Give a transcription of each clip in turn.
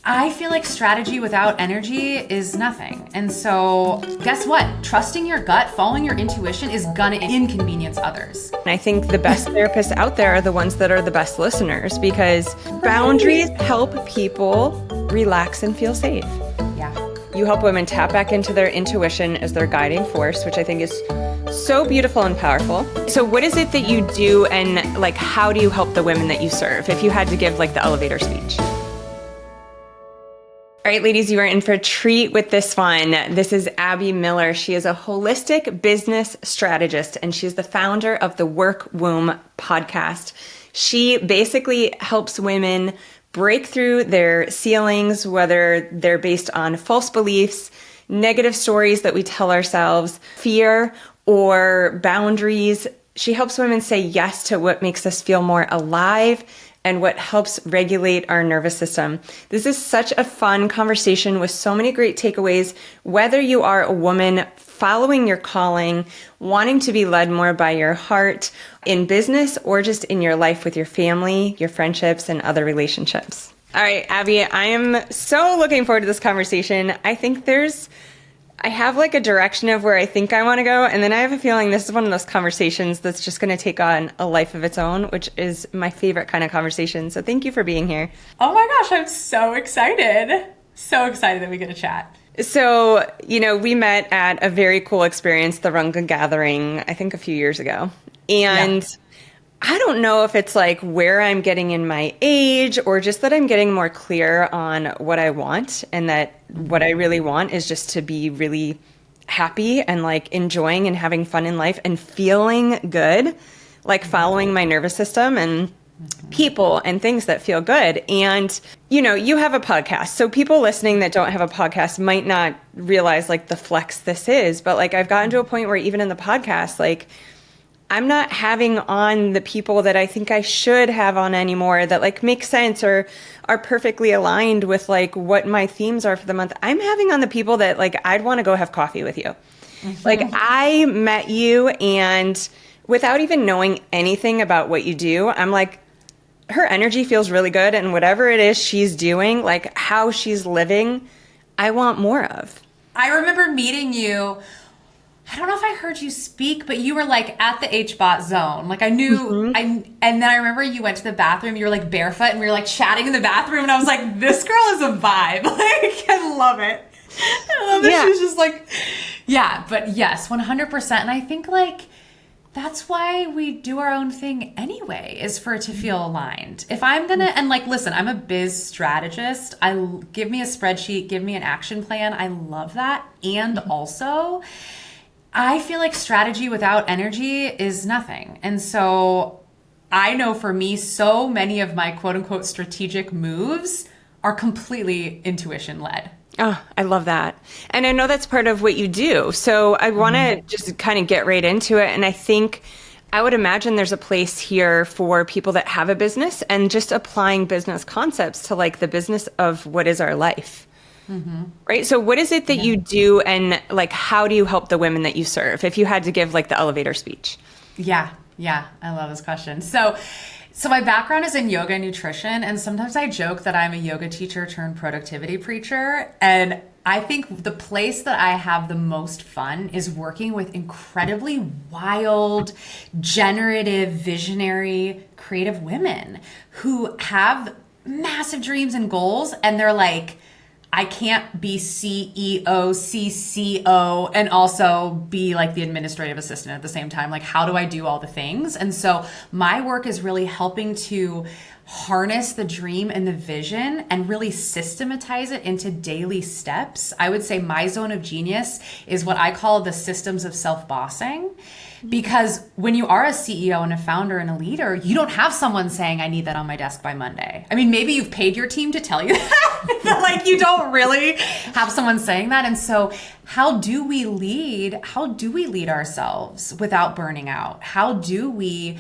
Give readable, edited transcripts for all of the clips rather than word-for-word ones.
I feel like strategy without energy is nothing. And so guess what? Trusting your gut, following your intuition is gonna inconvenience others. And I think the best therapists out there are the ones that are the best listeners, because boundaries help people relax and feel safe. Yeah. You help women tap back into their intuition as their guiding force, which I think is so beautiful and powerful. So what is it that you do, and like, how do you help the women that you serve, if you had to give like the elevator speech? All right, ladies, you are in for a treat with this one. This is Abbi Miller. She is a holistic business strategist, and she's the founder of the Work Womb podcast. She basically helps women break through their ceilings, whether they're based on false beliefs, negative stories that we tell ourselves, fear, or boundaries. She helps women say yes to what makes us feel more alive and what helps regulate our nervous system. This is such a fun conversation with so many great takeaways, whether you are a woman following your calling, wanting to be led more by your heart in business, or just in your life with your family, your friendships, and other relationships. All right, Abbi, I am so looking forward to this conversation. I have like a direction of where I think I want to go, and then I have a feeling this is one of those conversations that's just going to take on a life of its own, which is my favorite kind of conversation. So thank you for being here. Oh my gosh, I'm so excited. So excited that we get to chat. So, we met at a very cool experience, the Runga Gathering, I think a few years ago. And I don't know if it's like where I'm getting in my age, or just that I'm getting more clear on what I want, and that what I really want is just to be really happy and like enjoying and having fun in life and feeling good, like following my nervous system and people and things that feel good. And, you have a podcast. So people listening that don't have a podcast might not realize like the flex this is, but like I've gotten to a point where even in the podcast, like I'm not having on the people that I think I should have on anymore, that like make sense or are perfectly aligned with like what my themes are for the month. I'm having on the people that like I'd want to go have coffee with you. Mm-hmm. Like I met you, and without even knowing anything about what you do, I'm like, her energy feels really good, and whatever it is she's doing, like how she's living, I want more of. I remember meeting you. I don't know if I heard you speak, but you were like at the HBOT zone. Like I knew, and then I remember you went to the bathroom, you were like barefoot, and we were like chatting in the bathroom, and I was like, this girl is a vibe. Like, I love it. I love it. Yeah. She's just like, yeah, but yes, 100%. And I think like, that's why we do our own thing anyway, is for it to feel aligned. If I'm gonna, and like, listen, I'm a biz strategist. Give me a spreadsheet, give me an action plan. I love that. And also, I feel like strategy without energy is nothing. And so I know for me, so many of my quote unquote strategic moves are completely intuition led. Oh, I love that. And I know that's part of what you do. So I want to just kind of get right into it. And I would imagine there's a place here for people that have a business and just applying business concepts to like the business of what is our life. Mm-hmm. Right. So what is it that you do, and like, how do you help the women that you serve, if you had to give like the elevator speech? Yeah. I love this question. So my background is in yoga and nutrition, and sometimes I joke that I'm a yoga teacher turned productivity preacher. And I think the place that I have the most fun is working with incredibly wild, generative, visionary, creative women who have massive dreams and goals, and they're like, I can't be CEO, CCO, and also be like the administrative assistant at the same time. Like, how do I do all the things? And so my work is really helping to harness the dream and the vision and really systematize it into daily steps. I would say my zone of genius is what I call the systems of self-bossing. Because when you are a CEO and a founder and a leader, you don't have someone saying, I need that on my desk by Monday. I mean, maybe you've paid your team to tell you that, but like you don't really have someone saying that. And so how do we lead? How do we lead ourselves without burning out? How do we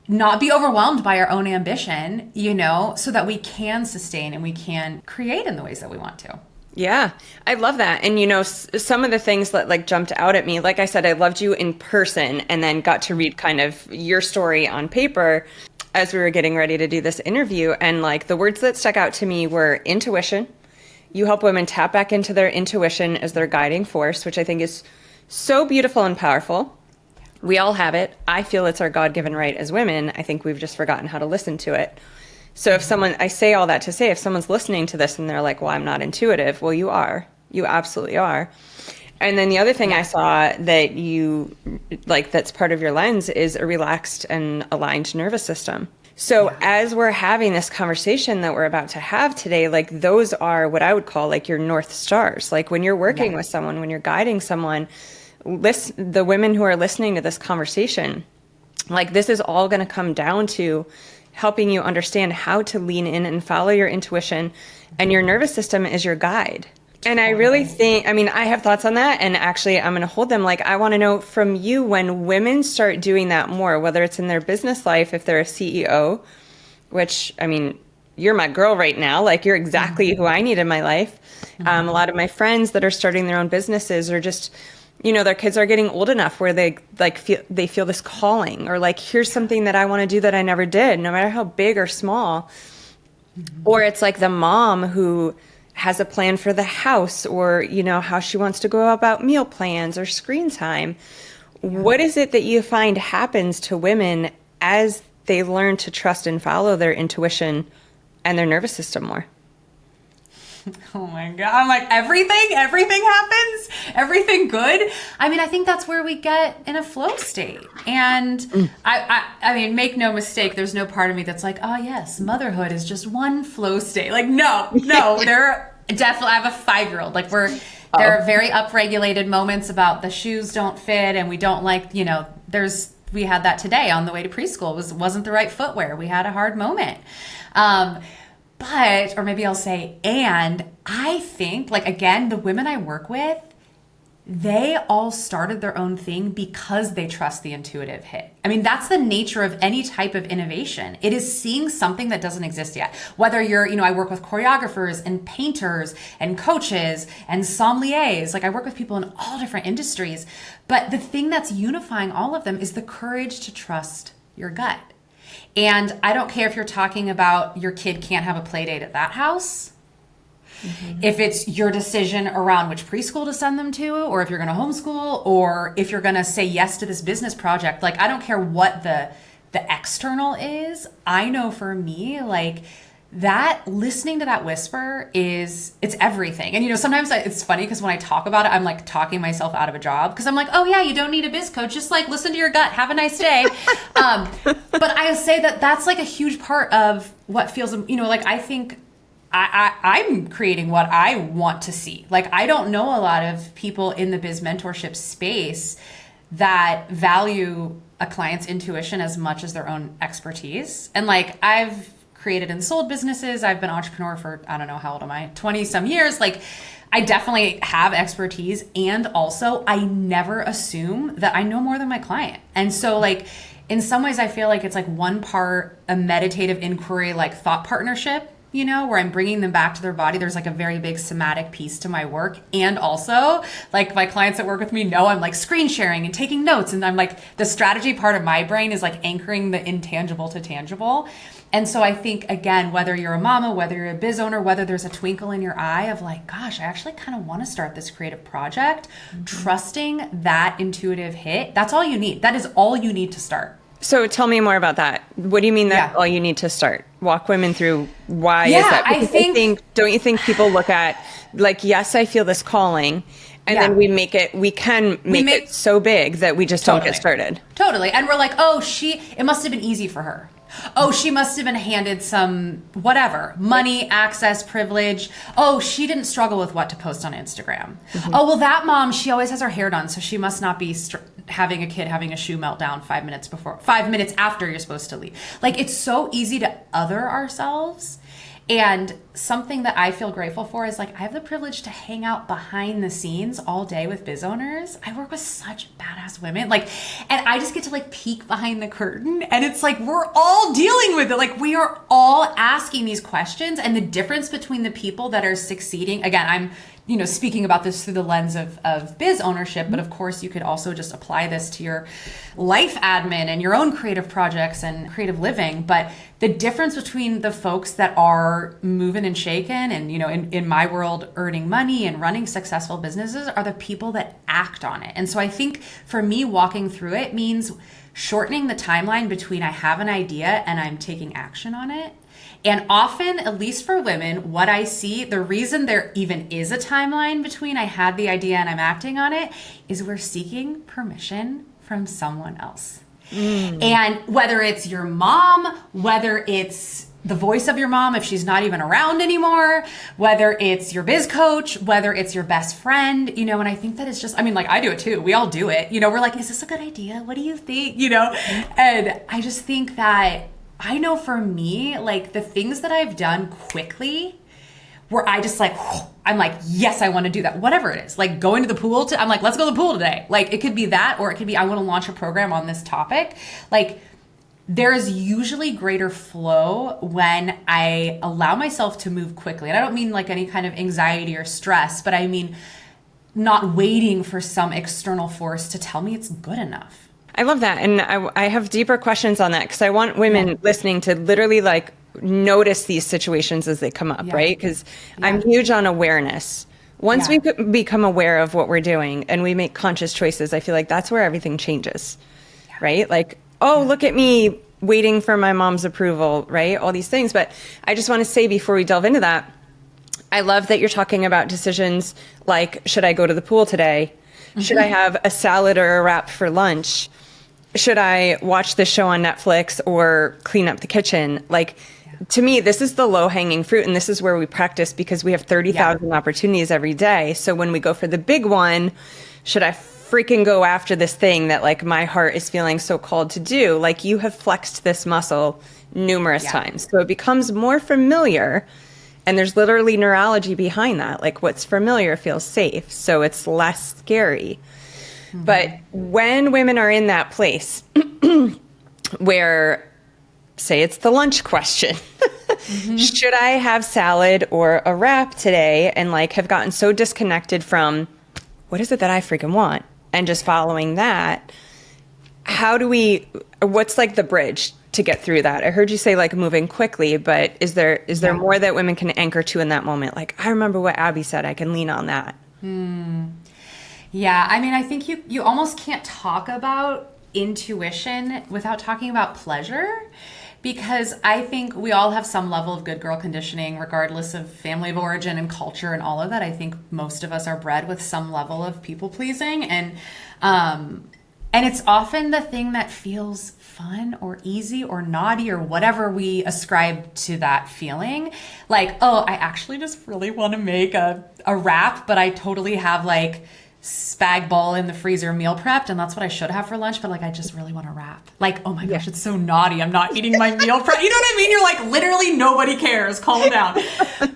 not be overwhelmed by our own ambition, so that we can sustain and we can create in the ways that we want to? Yeah, I love that. And, some of the things that like jumped out at me, like I said, I loved you in person and then got to read kind of your story on paper as we were getting ready to do this interview. And like the words that stuck out to me were intuition, You help women tap back into their intuition as their guiding force, which I think is so beautiful and powerful. We all have it. I feel it's our God-given right as women. I think we've just forgotten how to listen to it. So if someone, I say all that to say, if someone's listening to this and they're like, well, I'm not intuitive. Well, you are. You absolutely are. And then the other thing I saw that you like, that's part of your lens, is a relaxed and aligned nervous system. So as we're having this conversation that we're about to have today, like those are what I would call like your North Stars. Like when you're working with someone, when you're guiding someone, the women who are listening to this conversation, like this is all going to come down to helping you understand how to lean in and follow your intuition, and your nervous system is your guide. And I really think, I mean, I have thoughts on that, and actually I'm going to hold them. Like, I want to know from you, when women start doing that more, whether it's in their business life, if they're a CEO, which, I mean, you're my girl right now. Like, you're exactly who I need in my life. A lot of my friends that are starting their own businesses are just, you know, their kids are getting old enough where they feel this calling, or like, here's something that I want to do that I never did, no matter how big or small. Or it's like the mom who has a plan for the house, or, you know, how she wants to go about meal plans or screen time. What is it that you find happens to women as they learn to trust and follow their intuition and their nervous system more? Oh my God. I'm like, everything happens, everything good. I mean, I think that's where we get in a flow state. And I mean, make no mistake, there's no part of me that's like, oh yes, motherhood is just one flow state. Like, no, there are definitely, I have a 5-year-old. Like there are very upregulated moments about the shoes don't fit and we don't like, you know, we had that today on the way to preschool. Wasn't the right footwear. We had a hard moment. But, or maybe I'll say, and I think, like, again, the women I work with, they all started their own thing because they trust the intuitive hit. I mean, that's the nature of any type of innovation. It is seeing something that doesn't exist yet. Whether you're, you know, I work with choreographers and painters and coaches and sommeliers. Like, I work with people in all different industries. But the thing that's unifying all of them is the courage to trust your gut. And I don't care if you're talking about your kid can't have a play date at that house, if it's your decision around which preschool to send them to, or if you're going to homeschool, or if you're going to say yes to this business project. Like, I don't care what the external is. I know for me, like, that listening to that whisper it's everything. And, you know, sometimes it's funny because when I talk about it, I'm like talking myself out of a job because I'm like, oh yeah, you don't need a biz coach. Just like listen to your gut. Have a nice day. But I say that that's like a huge part of what feels, you know, like I think I'm creating what I want to see. Like, I don't know a lot of people in the biz mentorship space that value a client's intuition as much as their own expertise. And like, I've created and sold businesses. I've been an entrepreneur for, I don't know, how old am I? 20 some years. Like, I definitely have expertise. And also, I never assume that I know more than my client. And so like, in some ways, I feel like it's like one part a meditative inquiry, like thought partnership, you know, where I'm bringing them back to their body. There's like a very big somatic piece to my work. And also, like, my clients that work with me know I'm like screen sharing and taking notes. And I'm like, the strategy part of my brain is like anchoring the intangible to tangible. And so I think, again, whether you're a mama, whether you're a biz owner, whether there's a twinkle in your eye of like, gosh, I actually kind of want to start this creative project, trusting that intuitive hit, that's all you need. That is all you need to start. So tell me more about that. What do you mean that all you need to start? Walk women through why is that? Because I think, don't you think people look at like, yes, I feel this calling, and then we can make it so big that we just don't get started. Totally. And we're like, oh, it must have been easy for her. Oh, she must have been handed some whatever, money, access, privilege. Oh, she didn't struggle with what to post on Instagram. Oh, well, that mom, she always has her hair done, so she must not be having a kid having a shoe meltdown 5 minutes after you're supposed to leave. Like, it's so easy to other ourselves. And something that I feel grateful for is like, I have the privilege to hang out behind the scenes all day with biz owners. I work with such badass women, like, and I just get to like peek behind the curtain, and it's like, we're all dealing with it. Like, we are all asking these questions, and the difference between the people that are succeeding, again, I'm, you know, speaking about this through the lens of biz ownership, but of course you could also just apply this to your life admin and your own creative projects and creative living. But the difference between the folks that are moving and shaken and, in my world, earning money and running successful businesses are the people that act on it. And so I think for me, walking through it means shortening the timeline between I have an idea and I'm taking action on it. And often, at least for women, what I see, the reason there even is a timeline between I had the idea and I'm acting on it is we're seeking permission from someone else. And whether it's your mom, whether it's the voice of your mom if she's not even around anymore, whether it's your biz coach, whether it's your best friend, and I think that it's just, I do it too. We all do it. We're like, is this a good idea? What do you think? And I just think that I know for me, like the things that I've done quickly where I just I'm like, yes, I want to do that. Whatever it is, like going to the pool. I'm like, let's go to the pool today. Like it could be that, or it could be, I want to launch a program on this topic. Like there is usually greater flow when I allow myself to move quickly. And I don't mean like any kind of anxiety or stress, but I mean not waiting for some external force to tell me it's good enough. I love that. And I have deeper questions on that because I want women listening to literally like notice these situations as they come up, right? Because I'm huge on awareness. Once we become aware of what we're doing and we make conscious choices, I feel like that's where everything changes, right? Like, oh, look at me waiting for my mom's approval, right? All these things. But I just want to say before we delve into that, I love that you're talking about decisions like, should I go to the pool today? Should I have a salad or a wrap for lunch? Should I watch this show on Netflix or clean up the kitchen? Like, to me, this is the low-hanging fruit, and this is where we practice because we have 30,000 opportunities every day. So when we go for the big one, should I freaking go after this thing that, like, my heart is feeling so called to do? Like, you have flexed this muscle numerous times. So it becomes more familiar, and there's literally neurology behind that. Like, what's familiar feels safe, so it's less scary. But when women are in that place where, say it's the lunch question, should I have salad or a wrap today? And like have gotten so disconnected from what is it that I freaking want? And just following that, what's like the bridge to get through that? I heard you say like moving quickly, but is there more that women can anchor to in that moment? Like, I remember what Abbi said, I can lean on that. Yeah, I think you almost can't talk about intuition without talking about pleasure, because I think we all have some level of good girl conditioning, regardless of family of origin and culture and all of that. I think most of us are bred with some level of people pleasing, and it's often the thing that feels fun or easy or naughty or whatever we ascribe to that feeling. Like, oh, I actually just really want to make a wrap, but I totally have like spag bowl in the freezer meal prepped, and that's what I should have for lunch, but like I just really want to wrap. Like, oh my gosh, it's so naughty, I'm not eating my meal prep. You know what I mean? You're like, literally nobody cares, calm down.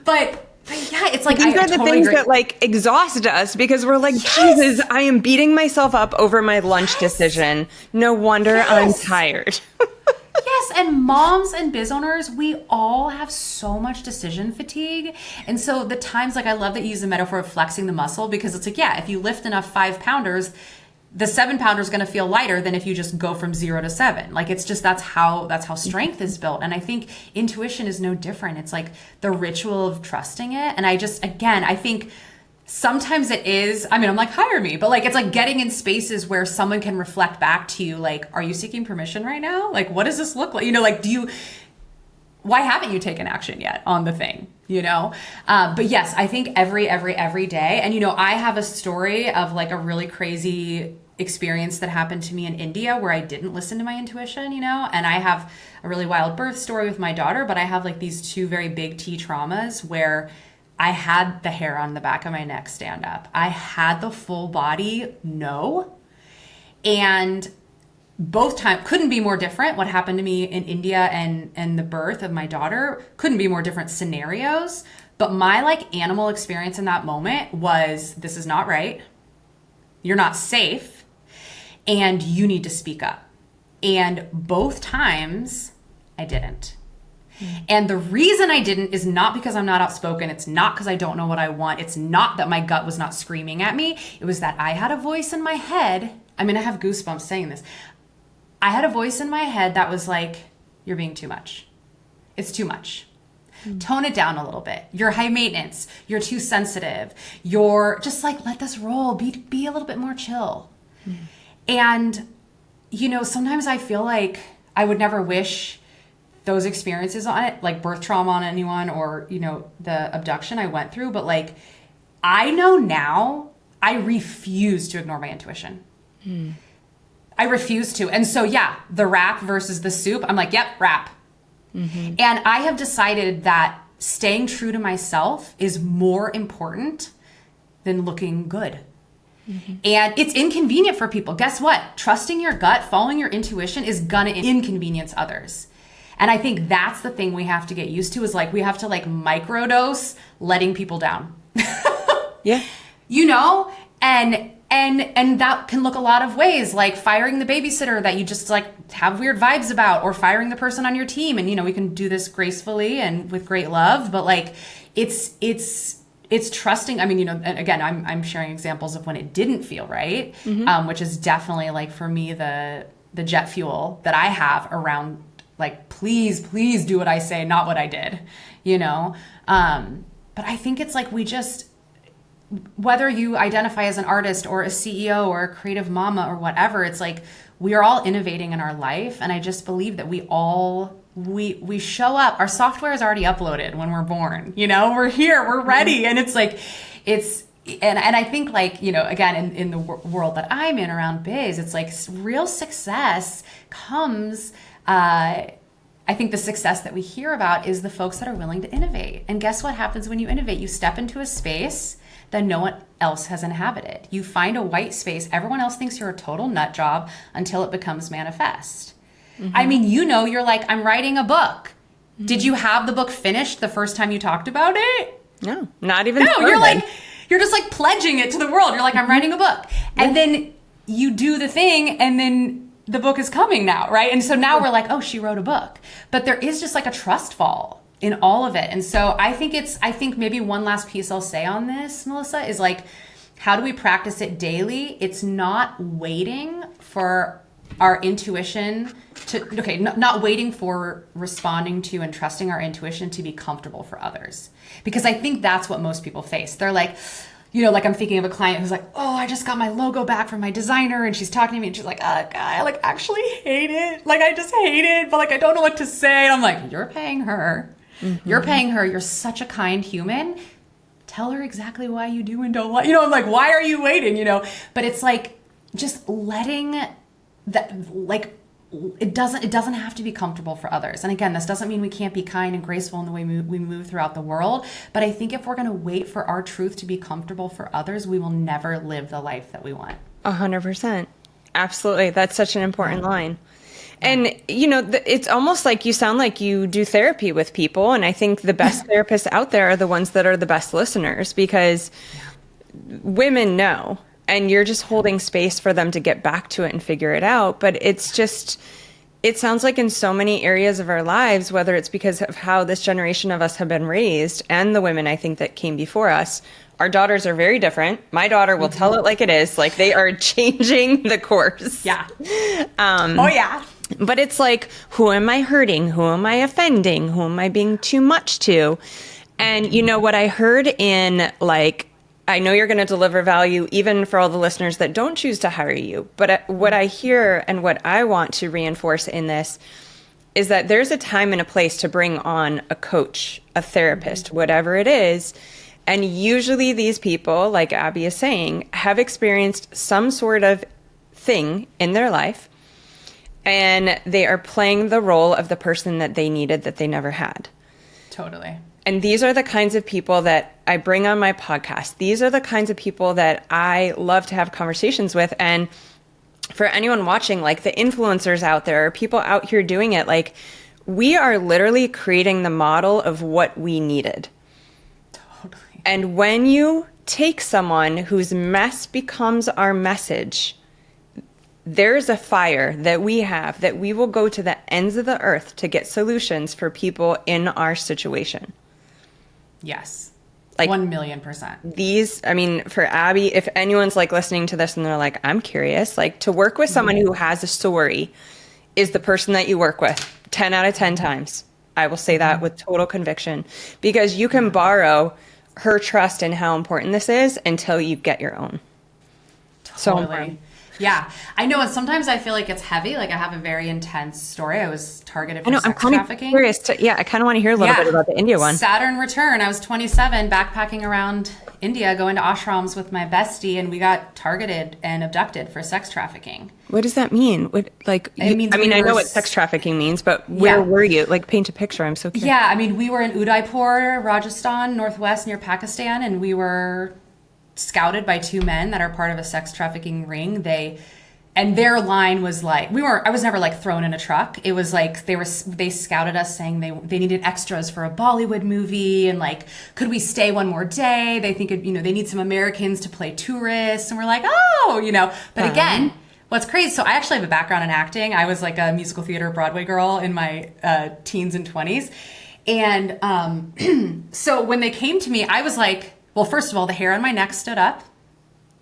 But yeah, it's like, these I are the totally things agree. that like exhaust us because we're like, Jesus, I am beating myself up over my lunch decision. No wonder I'm tired. Yes, and moms and biz owners, we all have so much decision fatigue. And so the times, like I love that you use the metaphor of flexing the muscle, because it's like, yeah, if you lift enough 5-pounders, the 7-pounder is going to feel lighter than if you just go from 0 to 7. Like it's just, that's how strength is built. And I think intuition is no different. It's like the ritual of trusting it. And I think sometimes it is, I'm like, hire me, but like, it's like getting in spaces where someone can reflect back to you, like, are you seeking permission right now? Like, what does this look like? Like, why haven't you taken action yet on the thing? But yes, I think every day. And, I have a story of like a really crazy experience that happened to me in India where I didn't listen to my intuition, and I have a really wild birth story with my daughter, but I have like these 2 very big T traumas where I had the hair on the back of my neck stand up. I had the full body no. And both times couldn't be more different. What happened to me in India and the birth of my daughter couldn't be more different scenarios. But my like animal experience in that moment was, this is not right. You're not safe. And you need to speak up. And both times I didn't. And the reason I didn't is not because I'm not outspoken. It's not because I don't know what I want. It's not that my gut was not screaming at me. It was that I had a voice in my head. I have goosebumps saying this. I had a voice in my head that was like, you're being too much. It's too much. Tone it down a little bit. You're high maintenance. You're too sensitive. You're just like, let this roll. Be a little bit more chill. And, sometimes I feel like I would never wish those experiences on it, like birth trauma on anyone or, the abduction I went through. But like, I know now I refuse to ignore my intuition. I refuse to. And so, the wrap versus the soup, I'm like, yep, wrap. And I have decided that staying true to myself is more important than looking good. And it's inconvenient for people. Guess what? Trusting your gut, following your intuition is gonna inconvenience others. And I think that's the thing we have to get used to is like, we have to like microdose letting people down. Yeah. And that can look a lot of ways, like firing the babysitter that you just like have weird vibes about, or firing the person on your team. And, we can do this gracefully and with great love, but like, it's trusting. I mean, and again, I'm sharing examples of when it didn't feel right, which is definitely like for me, the jet fuel that I have around like, please do what I say, not what I did, but I think it's like, whether you identify as an artist or a CEO or a creative mama or whatever, it's like we are all innovating in our life. And I just believe that we show up, our software is already uploaded when we're born, we're here, we're ready. And it's like, and I think like, again, in the world that I'm in around biz, it's like real success comes, I think the success that we hear about is the folks that are willing to innovate. And guess what happens when you innovate? You step into a space that no one else has inhabited. You find a white space. Everyone else thinks you're a total nut job until it becomes manifest. I mean, you're like, I'm writing a book. Did you have the book finished the first time you talked about it? No, not even. No, you're just like pledging it to the world. You're like, I'm writing a book. And then you do the thing and then the book is coming now, right? And so now we're like, oh, she wrote a book. But there is just like a trust fall in all of it. And so I think maybe one last piece I'll say on this, Melissa, is like, how do we practice it daily? It's not waiting for our intuition not waiting for responding to and trusting our intuition to be comfortable for others. Because I think that's what most people face. They're like, like I'm thinking of a client who's like, oh, I just got my logo back from my designer. And she's talking to me and she's like, oh, God, I like actually hate it. Like, I just hate it, but like, I don't know what to say. And I'm like, you're paying her. You're paying her. You're such a kind human. Tell her exactly why you do and don't like, I'm like, why are you waiting? But it's like, just letting that, like, it doesn't have to be comfortable for others. And again, this doesn't mean we can't be kind and graceful in the way we move throughout the world. But I think if we're going to wait for our truth to be comfortable for others, we will never live the life that we want. 100%. Absolutely. That's such an important line. And, it's almost like you sound like you do therapy with people. And I think the best therapists out there are the ones that are the best listeners, because women know, and you're just holding space for them to get back to it and figure it out. But it sounds like in so many areas of our lives, whether it's because of how this generation of us have been raised and the women I think that came before us, our daughters are very different. My daughter will tell it like it is. Like, they are changing the course. Yeah. Oh, yeah. But it's like, who am I hurting? Who am I offending? Who am I being too much to? And what I heard in, like, I know you're going to deliver value even for all the listeners that don't choose to hire you. But what I hear and what I want to reinforce in this is that there's a time and a place to bring on a coach, a therapist, whatever it is. And usually these people, like Abbi is saying, have experienced some sort of thing in their life, and they are playing the role of the person that they needed that they never had. Totally. And these are the kinds of people that I bring on my podcast. These are the kinds of people that I love to have conversations with. And for anyone watching, like the influencers out there, or people out here doing it, like, we are literally creating the model of what we needed. Totally. And when you take someone whose mess becomes our message, there's a fire that we have that we will go to the ends of the earth to get solutions for people in our situation. Yes. Like 1,000,000%. These, I mean, for Abbi, if anyone's like listening to this and they're like, I'm curious, like, to work with someone who has a story is the person that you work with 10 out of 10 times. I will say that with total conviction, because you can borrow her trust in how important this is until you get your own. So Totally. Yeah, I know. And sometimes I feel like it's heavy. Like I have a very intense story. I was targeted for sex I'm kind trafficking. of curious I kind of want to hear a little bit about the India one. Saturn return. I was 27, backpacking around India, going to ashrams with my bestie, and we got targeted and abducted for sex trafficking. What does that mean? I know what sex trafficking means, but where were you? Like, paint a picture. I'm so curious. Yeah, I mean, we were in Udaipur, Rajasthan, northwest near Pakistan, and we were scouted by two men that are part of a sex trafficking ring. And their line was like, I was never like thrown in a truck. It was like they scouted us saying they needed extras for a Bollywood movie, and like, could we stay one more day? They think they need some Americans to play tourists, and we're like, but again, what's crazy, so I actually have a background in acting. I was like a musical theater Broadway girl in my teens and 20s. And so when they came to me, I was like, well, first of all, the hair on my neck stood up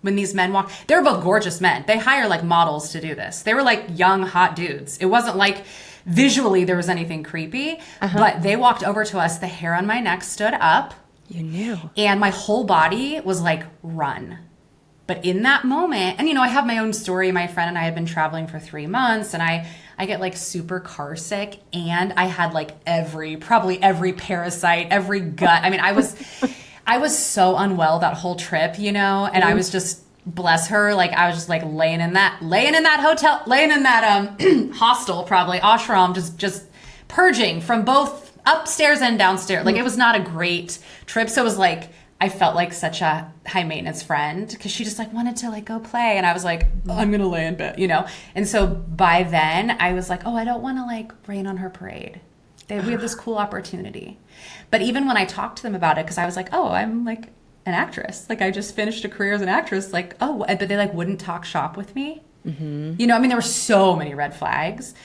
when these men walked. They were both gorgeous men. They hire like models to do this. They were like young, hot dudes. It wasn't like visually there was anything creepy, but they walked over to us. The hair on my neck stood up. You knew. And my whole body was like, run. But in that moment, and I have my own story. My friend and I had been traveling for 3 months, and I get like super car sick, and I had like probably every parasite, every gut. I mean, I was so unwell that whole trip, and I was just, bless her, like I was just like laying in that hotel, laying in that hostel, probably ashram, just purging from both upstairs and downstairs. Like it was not a great trip. So it was like, I felt like such a high maintenance friend because she just like wanted to like go play. And I was like, I'm going to lay in bed, And so by then I was like, I don't want to like rain on her parade. We have this cool opportunity. But even when I talked to them about it, because I was like, I'm like an actress. Like I just finished a career as an actress. Like, but they like wouldn't talk shop with me. Mm-hmm. There were so many red flags.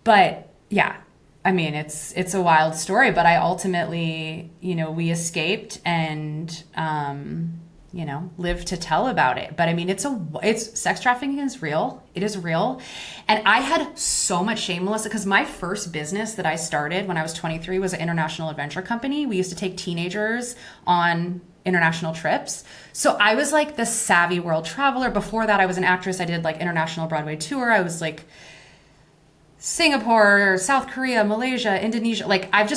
But yeah, I mean, it's a wild story. But I ultimately, we escaped and, live to tell about it. But I mean, it's sex trafficking is real. It is real. And I had so much shame, Melissa, because my first business that I started when I was 23 was an international adventure company. We used to take teenagers on international trips. So I was like the savvy world traveler. Before that, I was an actress. I did like international Broadway tour. I was like Singapore, South Korea, Malaysia, Indonesia. Like I've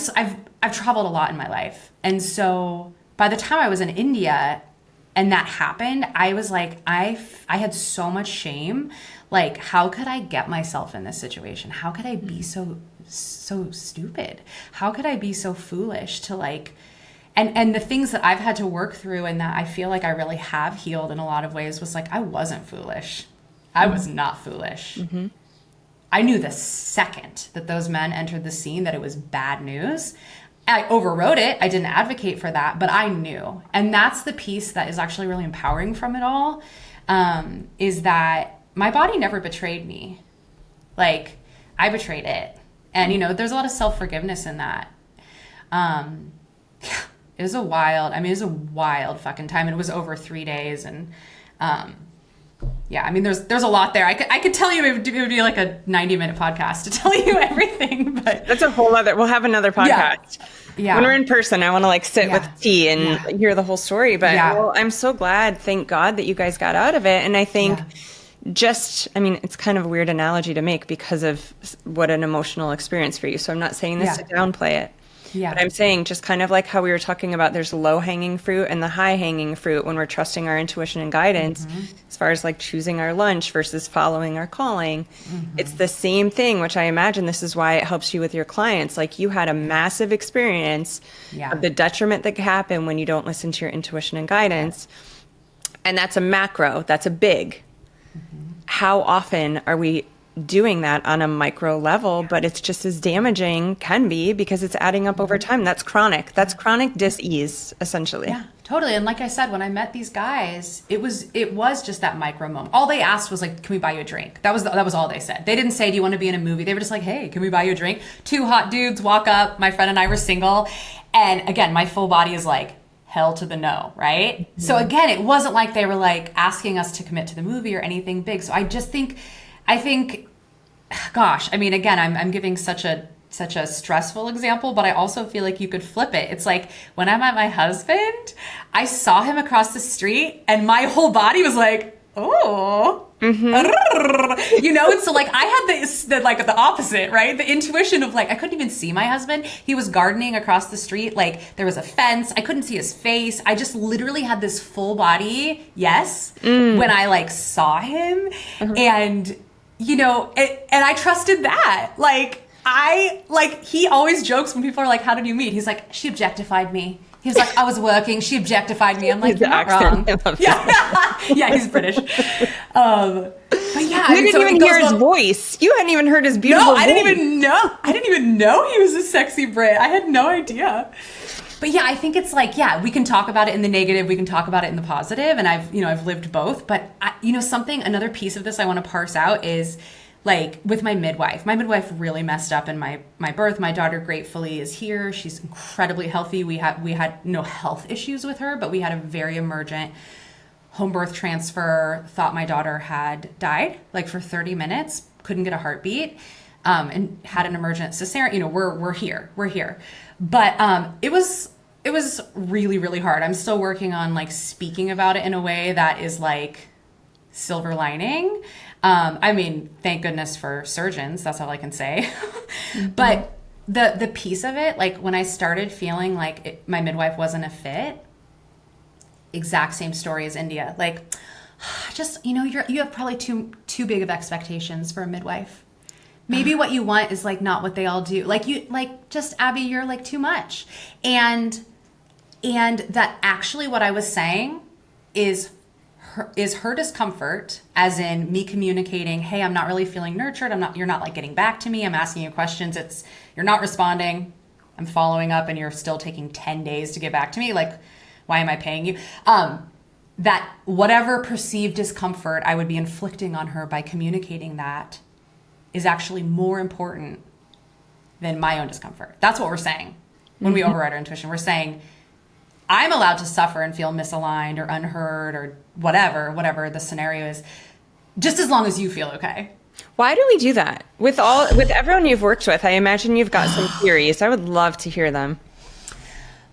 traveled a lot in my life. And so by the time I was in India, and that happened, I was like, I had so much shame. Like, how could I get myself in this situation? How could I be so stupid? How could I be so foolish to like, and the things that I've had to work through and that I feel like I really have healed in a lot of ways was like, I wasn't foolish. I was not foolish. Mm-hmm. I knew the second that those men entered the scene that it was bad news. I overrode it. I didn't advocate for that, but I knew. And that's the piece that is actually really empowering from it all, is that my body never betrayed me. Like, I betrayed it. And, there's a lot of self-forgiveness in that. It was a wild fucking time. And it was over 3 days. And, yeah, I mean, there's a lot there. I could tell you it would be like a 90-minute podcast to tell you everything, but that's a whole other. We'll have another podcast. Yeah. When we're in person, I want to like sit with tea and hear the whole story. But well, I'm so glad, thank God, that you guys got out of it. And I think it's kind of a weird analogy to make because of what an emotional experience for you. So I'm not saying this to downplay it. Yeah. But I'm saying just kind of like how we were talking about there's low-hanging fruit and the high-hanging fruit when we're trusting our intuition and guidance, as far as like choosing our lunch versus following our calling. It's the same thing, which I imagine this is why it helps you with your clients. Like you had a massive experience of the detriment that can happen when you don't listen to your intuition and guidance. And that's a macro, that's a big. How often are we doing that on a micro level, but it's just as damaging can be because it's adding up over time. That's chronic dis-ease, essentially. Yeah, totally. And like I said, when I met these guys, it was just that micro moment. All they asked was like, can we buy you a drink? That was all they said. They didn't say, do you want to be in a movie? They were just like, hey, can we buy you a drink? Two hot dudes walk up. My friend and I were single. And again, my full body is like, hell to the no, right? So again, it wasn't like they were like asking us to commit to the movie or anything big. So I think, gosh, I mean, again, I'm giving such a such a stressful example, but I also feel like you could flip it. It's like when I met my husband, I saw him across the street and my whole body was like, oh, you know? And so like I had the opposite, right? The intuition of like, I couldn't even see my husband. He was gardening across the street. Like there was a fence. I couldn't see his face. I just literally had this full body yes when I like saw him. And, you know, and I trusted that. He always jokes when people are like, how did you meet? He's like, she objectified me. He was like, I was working. She objectified me. I'm like, you're not wrong. Yeah, he's British. But yeah. You didn't even hear his voice. You hadn't even heard his beautiful voice. No, I didn't even know he was a sexy Brit. I had no idea. But yeah, I think it's like, yeah, we can talk about it in the negative. We can talk about it in the positive. And I've lived both. But another piece of this I want to parse out is like with my midwife. My midwife really messed up in my birth. My daughter gratefully is here. She's incredibly healthy. We had no health issues with her, but we had a very emergent home birth transfer. Thought my daughter had died like for 30 minutes, couldn't get a heartbeat, and had an emergent cesarean. You know, we're here. But it was really, really hard. I'm still working on like speaking about it in a way that is like silver lining. I mean, thank goodness for surgeons. That's all I can say. But the piece of it, like when I started feeling like my midwife wasn't a fit, exact same story as India. Like, just, you know, you have probably too big of expectations for a midwife. Maybe what you want is like not what they all do. Like just Abbi, you're like too much. And that actually what I was saying is her discomfort, as in me communicating, hey, I'm not really feeling nurtured. You're not like getting back to me. I'm asking you questions. You're not responding. I'm following up and you're still taking 10 days to get back to me. Like, why am I paying you? That whatever perceived discomfort I would be inflicting on her by communicating that is actually more important than my own discomfort. That's what we're saying when we override our intuition. We're saying, I'm allowed to suffer and feel misaligned or unheard or whatever the scenario is, just as long as you feel okay. Why do we do that? With everyone you've worked with, I imagine you've got some theories. I would love to hear them.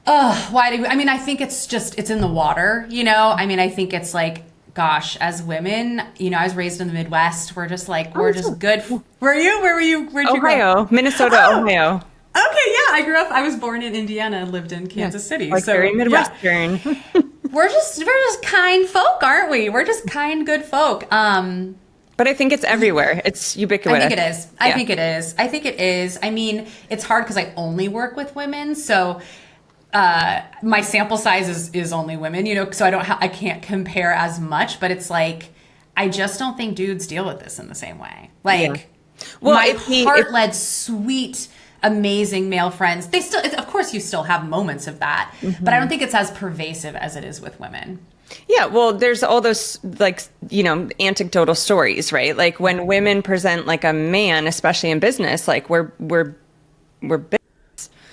I think it's in the water, you know? I mean, I think it's like, gosh, as women, you know, I was raised in the Midwest. We're just like, we're just good. Where were you? Where'd you grow up? Minnesota, Ohio. Okay, yeah, I was born in Indiana and lived in Kansas City. Like so very Midwestern. Yeah. We're just kind folk, aren't we? We're just kind, good folk. But I think it's everywhere. It's ubiquitous. I think it is. I mean, it's hard because I only work with women, so my sample size is only women, you know, so I can't compare as much, but it's like, I just don't think dudes deal with this in the same way. Like, my heart-led, sweet, amazing male friends, of course you still have moments of that, but I don't think it's as pervasive as it is with women. Yeah, well, there's all those, like, you know, anecdotal stories, right? Like when women present like a man, especially in business, like we're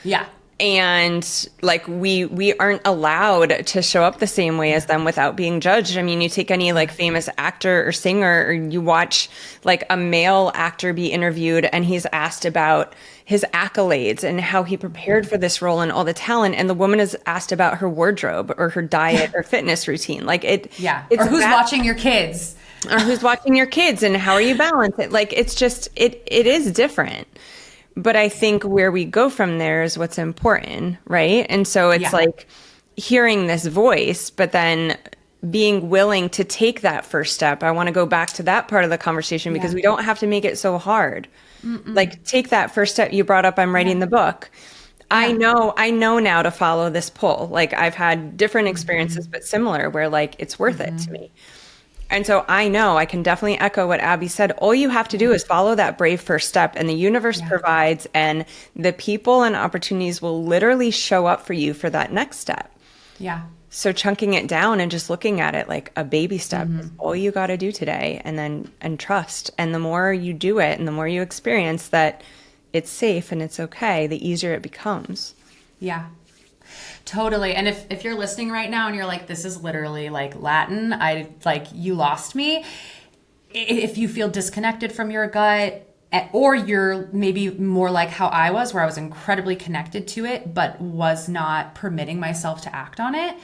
yeah. And like we aren't allowed to show up the same way as them without being judged. I mean, you take any like famous actor or singer, or you watch like a male actor be interviewed and he's asked about his accolades and how he prepared for this role and all the talent, and the woman is asked about her wardrobe or her diet or fitness routine. Like it's or who's watching your kids. Or who's watching your kids and how are you balancing it? Like it's just it is different. But I think where we go from there is what's important, right? And so it's like hearing this voice, but then being willing to take that first step. I want to go back to that part of the conversation because we don't have to make it so hard. Like take that first step. You brought up, I'm writing the book. I know now to follow this pull. Like I've had different experiences, but similar, where like it's worth it to me. And so I know I can definitely echo what Abbi said. All you have to do is follow that brave first step, and the universe provides, and the people and opportunities will literally show up for you for that next step. Yeah. So chunking it down and just looking at it like a baby step is all you got to do today, and trust. And the more you do it and the more you experience that it's safe and it's okay, the easier it becomes. Yeah. Totally. And if you're listening right now and you're like, this is literally like Latin, you lost me. If you feel disconnected from your gut or you're maybe more like how I was, where I was incredibly connected to it, but was not permitting myself to act on it.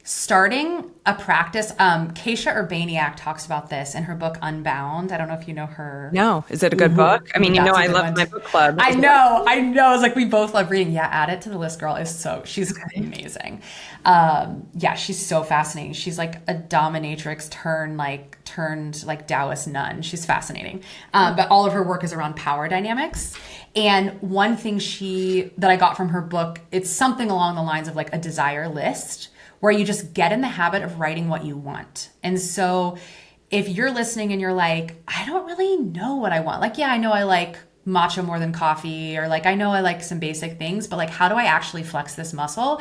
Starting a practice, Keisha Urbaniak talks about this in her book Unbound. I don't know if you know her. No. Is it a good book? I mean, you know, I love my book club. I know. It's like we both love reading. Yeah, add it to the list, girl. She's amazing. Yeah, she's so fascinating. She's like a dominatrix turned like Taoist nun. She's fascinating. But all of her work is around power dynamics. And one thing that I got from her book, it's something along the lines of like a desire list, where you just get in the habit of writing what you want. And so if you're listening and you're like, I don't really know what I want. Like, yeah, I know I like matcha more than coffee, or like, I know I like some basic things, but like, how do I actually flex this muscle?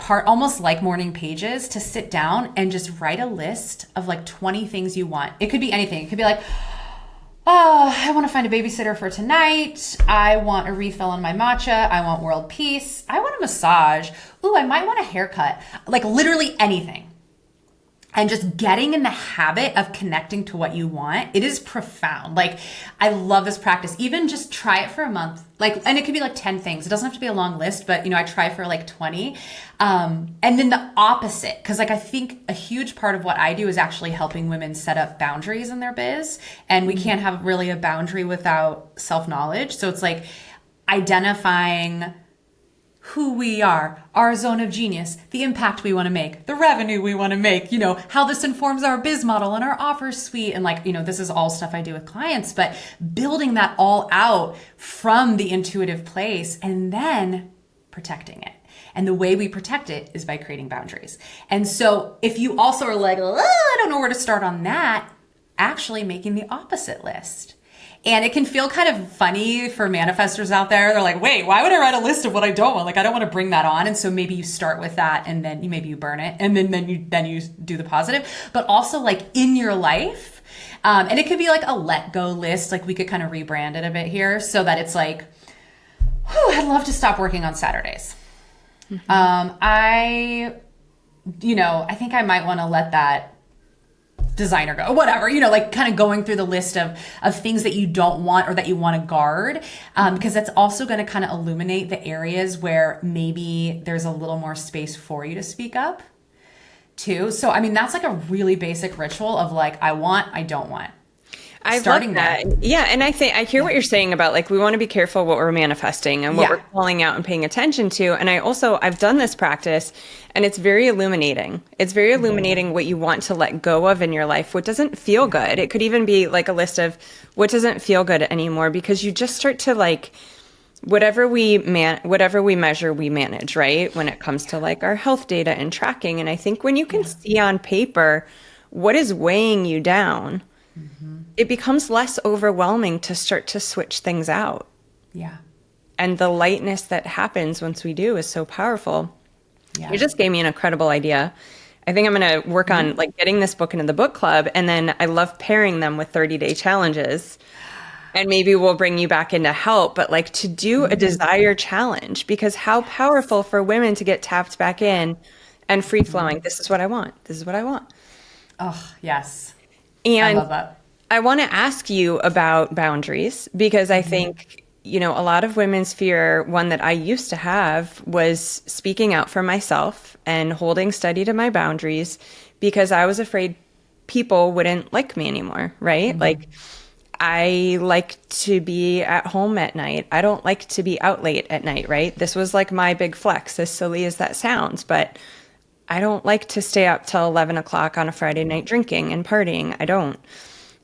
Almost like morning pages, to sit down and just write a list of like 20 things you want. It could be anything. It could be like, oh, I want to find a babysitter for tonight. I want a refill on my matcha. I want world peace. I want a massage. Ooh, I might want a haircut. Like literally anything. And just getting in the habit of connecting to what you want, it is profound. Like, I love this practice. Even just try it for a month. Like, and it could be like 10 things. It doesn't have to be a long list, but I try for like 20. And then the opposite, because like I think a huge part of what I do is actually helping women set up boundaries in their biz. And we can't have really a boundary without self-knowledge. So it's like identifying who we are, our zone of genius, the impact we want to make, the revenue we want to make, how this informs our biz model and our offer suite. And like, this is all stuff I do with clients, but building that all out from the intuitive place and then protecting it. And the way we protect it is by creating boundaries. And so if you also are like, oh, I don't know where to start on that, actually making the opposite list. And it can feel kind of funny for manifestors out there. They're like, wait, why would I write a list of what I don't want? Like, I don't want to bring that on. And so maybe you start with that, and then maybe you burn it, and then you do the positive. But also like in your life, and it could be like a let go list. Like we could kind of rebrand it a bit here so that it's like, I'd love to stop working on Saturdays. I think I might want to let that designer go, whatever, like kind of going through the list of things that you don't want or that you want to guard, because that's also going to kind of illuminate the areas where maybe there's a little more space for you to speak up too. So, I mean, that's like a really basic ritual of like, I want, I don't want. I love that. Yeah. And I hear what you're saying about like, we want to be careful what we're manifesting and what we're calling out and paying attention to. And I've done this practice, and it's very illuminating. It's very illuminating what you want to let go of in your life, what doesn't feel good. It could even be like a list of what doesn't feel good anymore, because you just start to like, whatever we measure, we manage, right? When it comes to like our health data and tracking. And I think when you can see on paper what is weighing you down, it becomes less overwhelming to start to switch things out. Yeah. And the lightness that happens once we do is so powerful. Yeah. You just gave me an incredible idea. I think I'm going to work on like getting this book into the book club. And then I love pairing them with 30-day challenges. And maybe we'll bring you back into help, but like to do a desire challenge, because how powerful for women to get tapped back in and free flowing. This is what I want. This is what I want. Oh, yes. And I love that. I want to ask you about boundaries, because I think, a lot of women's fear, one that I used to have, was speaking out for myself and holding steady to my boundaries, because I was afraid people wouldn't like me anymore, right? Like, I like to be at home at night. I don't like to be out late at night, right? This was like my big flex, as silly as that sounds, but I don't like to stay up till 11 o'clock on a Friday night drinking and partying. I don't.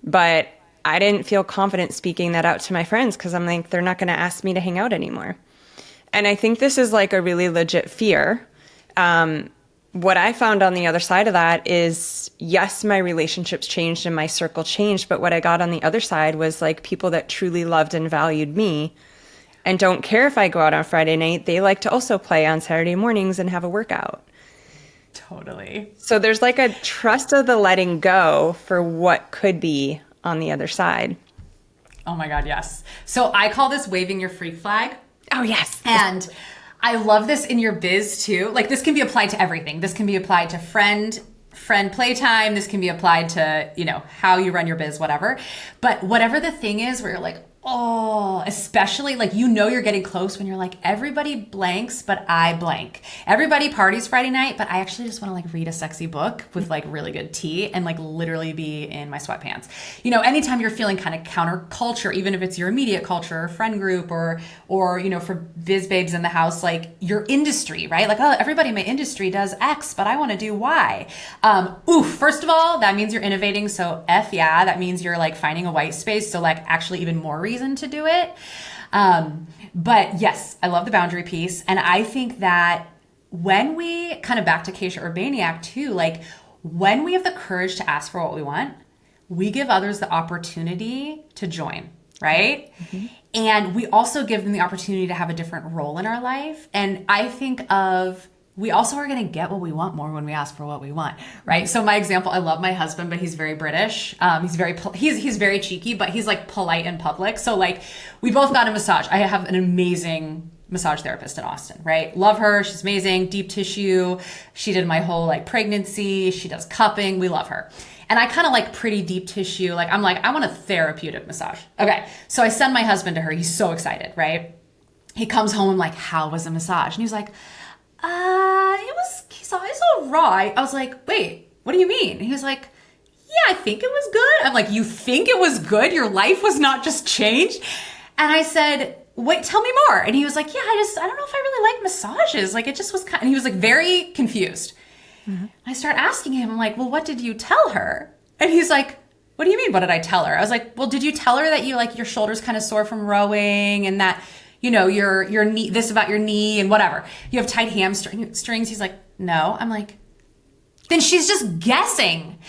But I didn't feel confident speaking that out to my friends, because I'm like, they're not going to ask me to hang out anymore. And I think this is like a really legit fear. What I found on the other side of that is, yes, my relationships changed and my circle changed. But what I got on the other side was like people that truly loved and valued me and don't care if I go out on Friday night. They like to also play on Saturday mornings and have a workout. Totally. So there's like a trust of the letting go for what could be on the other side. Oh my God, yes. So I call this waving your freak flag. Oh, yes. And I love this in your biz too. Like, this can be applied to everything. This can be applied to friend playtime. This can be applied to, how you run your biz, whatever. But whatever the thing is where you're like, Oh, especially like, you're getting close when you're like, everybody blanks, but I blank. Everybody parties Friday night, but I actually just want to like read a sexy book with like really good tea and like literally be in my sweatpants. Anytime you're feeling kind of counterculture, even if it's your immediate culture or friend group or, for biz babes in the house, like your industry, right? Like, oh, everybody in my industry does X, but I want to do Y. First of all, that means you're innovating. So F yeah, that means you're like finding a white space. So like actually even more reason to do it. But yes, I love the boundary piece. And I think that when we kind of back to Keisha Urbaniak too, like when we have the courage to ask for what we want, we give others the opportunity to join, right? Mm-hmm. And we also give them the opportunity to have a different role in our life. And I think we also are going to get what we want more when we ask for what we want, right? So my example, I love my husband, but he's very British. He's very cheeky, but he's like polite in public. So like we both got a massage. I have an amazing massage therapist in Austin, right? Love her. She's amazing. Deep tissue. She did my whole like pregnancy. She does cupping. We love her. And I kind of like pretty deep tissue. Like I'm like, I want a therapeutic massage. Okay. So I send my husband to her. He's so excited, right? He comes home. I'm like, how was the massage? And he's like, he saw it's all right. I was like, wait, what do you mean? And he was like, yeah, I think it was good. I'm like, you think it was good? Your life was not just changed? And I said, wait, tell me more. And he was like, yeah, I don't know if I really like massages. Like it just was and he was like very confused. Mm-hmm. I start asking him, I'm like, well, what did you tell her? And he's like, what do you mean? What did I tell her? I was like, well, did you tell her that you like your shoulders kind of sore from rowing and that your knee, this about your knee and whatever. You have tight hamstrings. He's like, no. I'm like, then she's just guessing.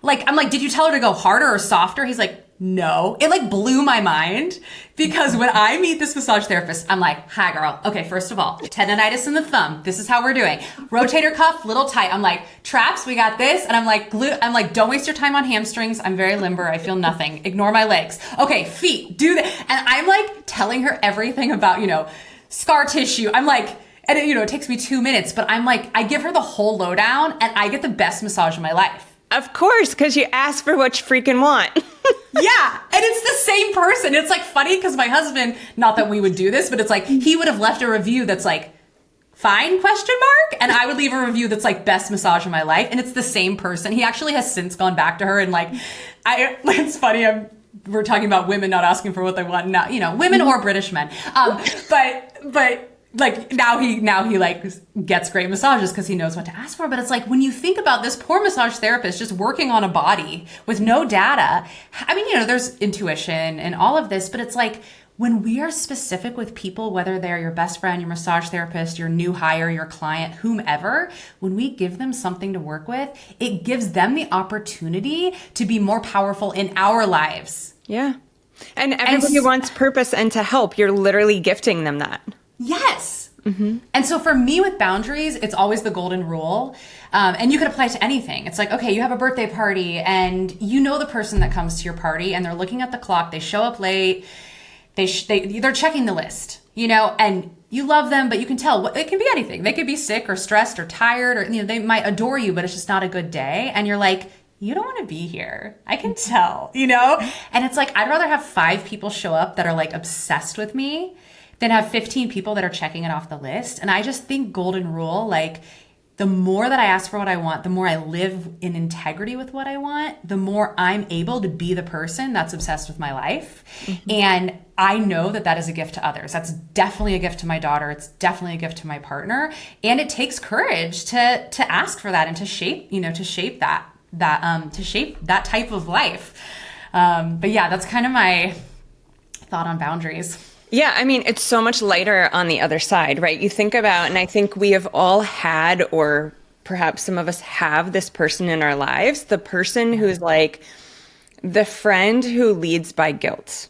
Like, I'm like, did you tell her to go harder or softer? He's like, no. It like blew my mind because when I meet this massage therapist, I'm like, hi girl. Okay, first of all, tendonitis in the thumb. This is how we're doing. Rotator cuff, little tight. I'm like, traps, we got this. And I'm like, don't waste your time on hamstrings. I'm very limber. I feel nothing. Ignore my legs. Okay, feet, do that. And I'm like telling her everything about, scar tissue. I'm like, and it takes me 2 minutes, but I'm like, I give her the whole lowdown and I get the best massage of my life. Of course, because you ask for what you freaking want. Yeah, and it's the same person. It's like funny because my husband, not that we would do this, but it's like he would have left a review that's like, fine, question mark? And I would leave a review that's like, best massage of my life. And it's the same person. He actually has since gone back to her and like, it's funny, we're talking about women not asking for what they want. Now, women or British men. But like now he like gets great massages because he knows what to ask for. But it's like when you think about this poor massage therapist just working on a body with no data. I mean, there's intuition and all of this, but it's like when we are specific with people, whether they're your best friend, your massage therapist, your new hire, your client, whomever, when we give them something to work with, it gives them the opportunity to be more powerful in our lives. Yeah. And everybody wants purpose and to help. You're literally gifting them that. Yes. Mm-hmm. And so for me with boundaries, it's always the golden rule. And you could apply it to anything. It's like, okay, you have a birthday party and the person that comes to your party and they're looking at the clock. They show up late. They're checking the list, and you love them, but you can tell it can be anything. They could be sick or stressed or tired or, they might adore you, but it's just not a good day. And you're like, you don't want to be here. I can tell, And it's like, I'd rather have 5 people show up that are like obsessed with me than have 15 people that are checking it off the list. And I just think golden rule, like the more that I ask for what I want, the more I live in integrity with what I want, the more I'm able to be the person that's obsessed with my life. Mm-hmm. And I know that is a gift to others. That's definitely a gift to my daughter. It's definitely a gift to my partner. And it takes courage to ask for that and to shape that type of life. But yeah, that's kind of my thought on boundaries. Yeah, I mean, it's so much lighter on the other side, right? You think about, and I think we have all had, or perhaps some of us have this person in our lives, the person who's like the friend who leads by guilt.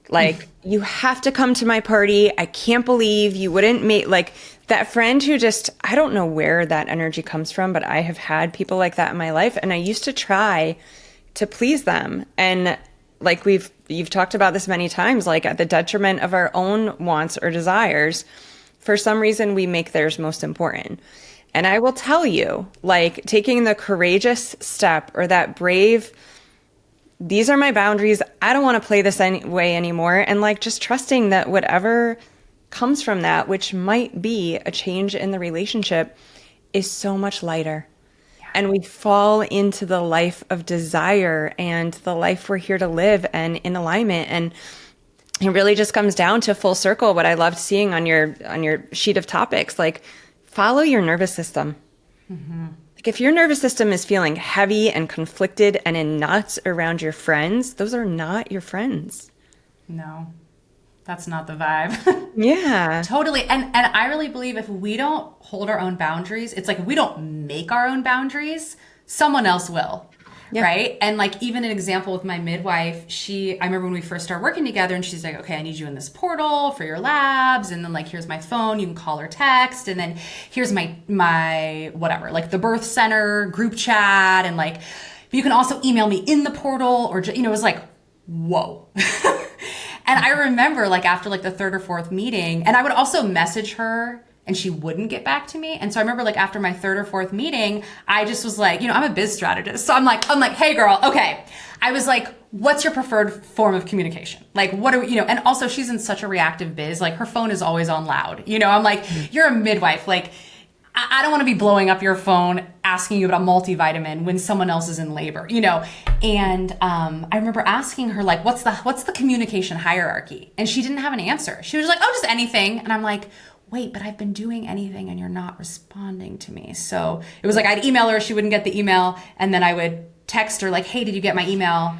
Like, you have to come to my party. I can't believe you wouldn't make, like that friend who just, I don't know where that energy comes from, but I have had people like that in my life. And I used to try to please them. And like you've talked about this many times, like at the detriment of our own wants or desires, for some reason we make theirs most important. And I will tell you, like taking the courageous step or that brave these are my boundaries. I don't want to play this way anymore. And like just trusting that whatever comes from that, which might be a change in the relationship, is so much lighter. And we fall into the life of desire and the life we're here to live and in alignment. And it really just comes down to full circle. What I loved seeing on your sheet of topics, like follow your nervous system. Like if your nervous system is feeling heavy and conflicted and in knots around your friends, those are not your friends. No, that's not the vibe. Yeah. Totally. And I really believe if we don't hold our own boundaries, it's like if we don't make our own boundaries, someone else will. Yeah. Right. And like even an example with my midwife, I remember when we first started working together and she's like, okay, I need you in this portal for your labs. And then like, here's my phone, you can call or text. And then here's my whatever, like the birth center group chat. And like, you can also email me in the portal or, it was like, whoa. And I remember like after like the third or fourth meeting, and I would also message her and she wouldn't get back to me. And so I remember like after my third or fourth meeting, I just was like, I'm a biz strategist. So I'm like, hey girl, okay. I was like, what's your preferred form of communication? Like, what are we, and also she's in such a reactive biz, like her phone is always on loud. I'm like, you're a midwife. Like, I don't want to be blowing up your phone asking you about multivitamin when someone else is in labor, And I remember asking her like, what's the communication hierarchy? And she didn't have an answer. She was like, oh, just anything. And I'm like, wait, but I've been doing anything and you're not responding to me. So it was like I'd email her, she wouldn't get the email, and then I would text her like, hey, did you get my email?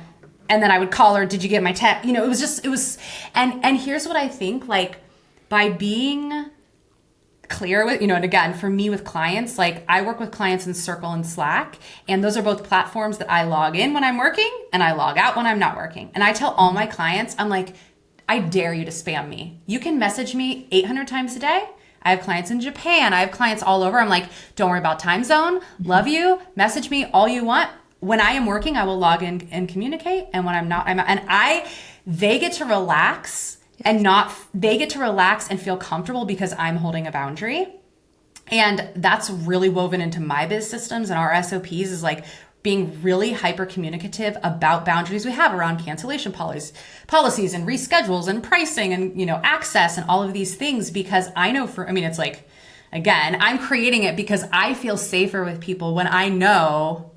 And then I would call her, did you get my text? And here's what I think, like by being clear with, and again, for me with clients, like I work with clients in Circle and Slack, and those are both platforms that I log in when I'm working and I log out when I'm not working. And I tell all my clients, I'm like, I dare you to spam me. You can message me 800 times a day. I have clients in Japan. I have clients all over. I'm like, don't worry about time zone. Love you. Message me all you want. When I am working, I will log in and communicate. And when I'm not, they get to relax they get to relax and feel comfortable because I'm holding a boundary. And that's really woven into my biz systems and our SOPs is like being really hyper communicative about boundaries we have around cancellation policies and reschedules and pricing and, access and all of these things, because I know it's like, again, I'm creating it because I feel safer with people when I know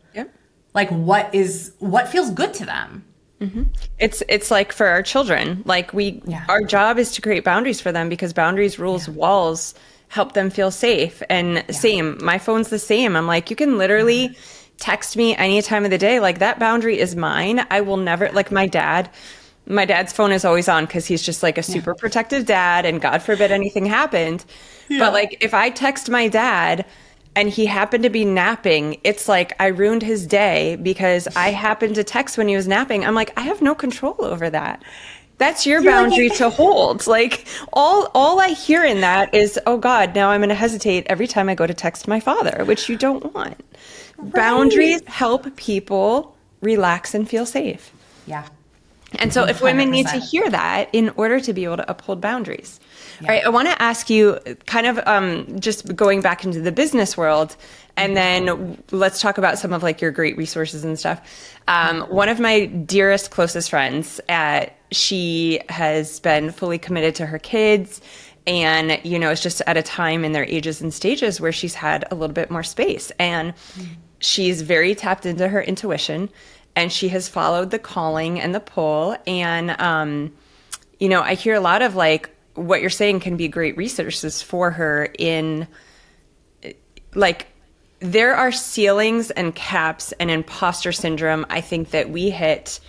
like what feels good to them. Mm-hmm. It's like for our children, like our job is to create boundaries for them because boundaries, rules, walls help them feel safe. And same, my phone's the same. I'm like, you can literally text me any time of the day. Like that boundary is mine. I will never, like my dad's phone is always on because he's just like a super protective dad and God forbid anything happened. Yeah. But like if I text my dad and he happened to be napping, it's like I ruined his day because I happened to text when he was napping. I'm like, I have no control over that. That's your boundary to hold. Like all I hear in that is, oh God, now I'm going to hesitate every time I go to text my father, which you don't want. Right. Boundaries help people relax and feel safe. Yeah. And so if women 100%. Need to hear that in order to be able to uphold boundaries. Yeah. All right, I want to ask you kind of just going back into the business world, and then let's talk about some of like your great resources and stuff. One of my dearest, closest friends, she has been fully committed to her kids, and, it's just at a time in their ages and stages where she's had a little bit more space, and she's very tapped into her intuition, and she has followed the calling and the pull. And, I hear a lot of like, what you're saying can be great resources for her in like, there are ceilings and caps and imposter syndrome, I think, that we hit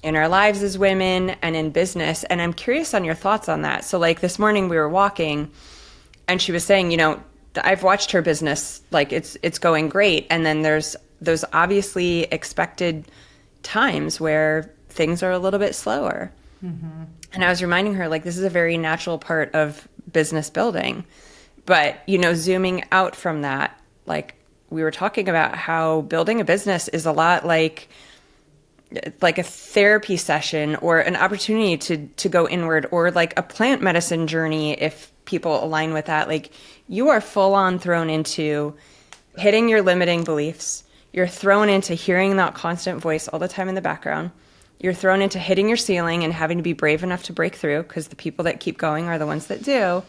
in our lives as women and in business. And I'm curious on your thoughts on that. So like this morning we were walking and she was saying, I've watched her business, like it's going great. And then there's those obviously expected times where things are a little bit slower. Mm-hmm. And I was reminding her, like, this is a very natural part of business building. But, zooming out from that, like we were talking about how building a business is a lot like a therapy session or an opportunity to go inward, or like a plant medicine journey if people align with that. Like you are full on thrown into hitting your limiting beliefs, You're thrown into hearing that constant voice all the time in the background. You're thrown into hitting your ceiling and having to be brave enough to break through, because the people that keep going are the ones that do.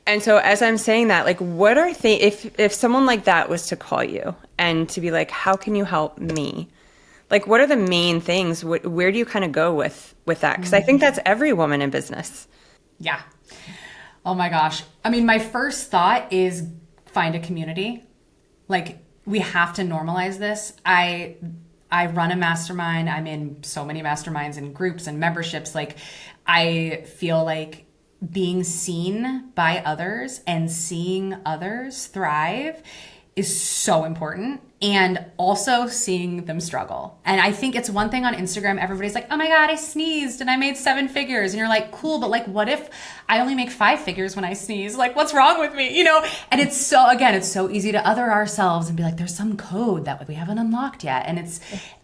And so as I'm saying that, like, what are if someone like that was to call you and to be like, how can you help me? Like, what are the main things? Where do you kind of go with that? Because I think that's every woman in business. Yeah. Oh my gosh. I mean, my first thought is find a community. Like, we have to normalize this. I run a mastermind. I'm in so many masterminds and groups and memberships. Like, I feel like being seen by others and seeing others thrive is so important, and also seeing them struggle. And I think it's one thing on Instagram, everybody's like, oh my God, I sneezed and I made 7 figures. And you're like, cool, but like, what if I only make 5 figures when I sneeze? Like, what's wrong with me? You know? And it's so easy to other ourselves and be like, there's some code that we haven't unlocked yet.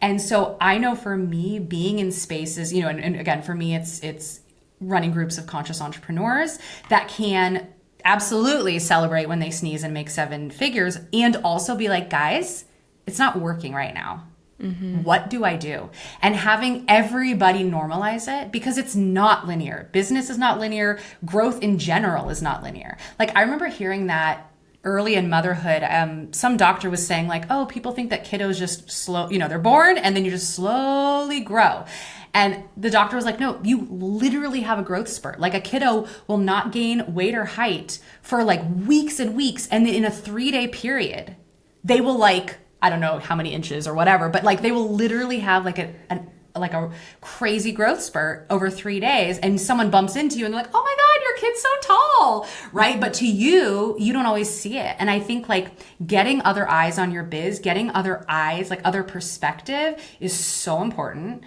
And so I know for me, being in spaces, you know, and again, for me, it's running groups of conscious entrepreneurs that can absolutely celebrate when they sneeze and make 7 figures, and also be like, guys, it's not working right now. Mm-hmm. What do I do? And having everybody normalize it, because it's not linear. Business is not linear. Growth in general is not linear. Like, I remember hearing that early in motherhood. Some doctor was saying like, oh, people think that kiddos just slow, you know, they're born and then you just slowly grow. And the doctor was like, no, you literally have a growth spurt. Like, a kiddo will not gain weight or height for like weeks and weeks. And then in a 3-day period, they will, like, I don't know how many inches or whatever, but like they will literally have like a crazy growth spurt over 3 days, and someone bumps into you and they're like, oh my God, your kid's so tall, right? But to you, you don't always see it. And I think like getting other eyes on your biz, getting other eyes, like other perspective is so important.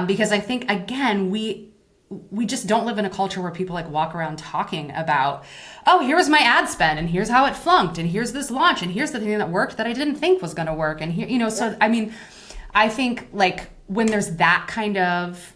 Because I think, again, we just don't live in a culture where people like walk around talking about, oh, here was my ad spend and here's how it flunked and here's this launch and here's the thing that worked that I didn't think was going to work. And here, you know, so I mean, I think like when there's that kind of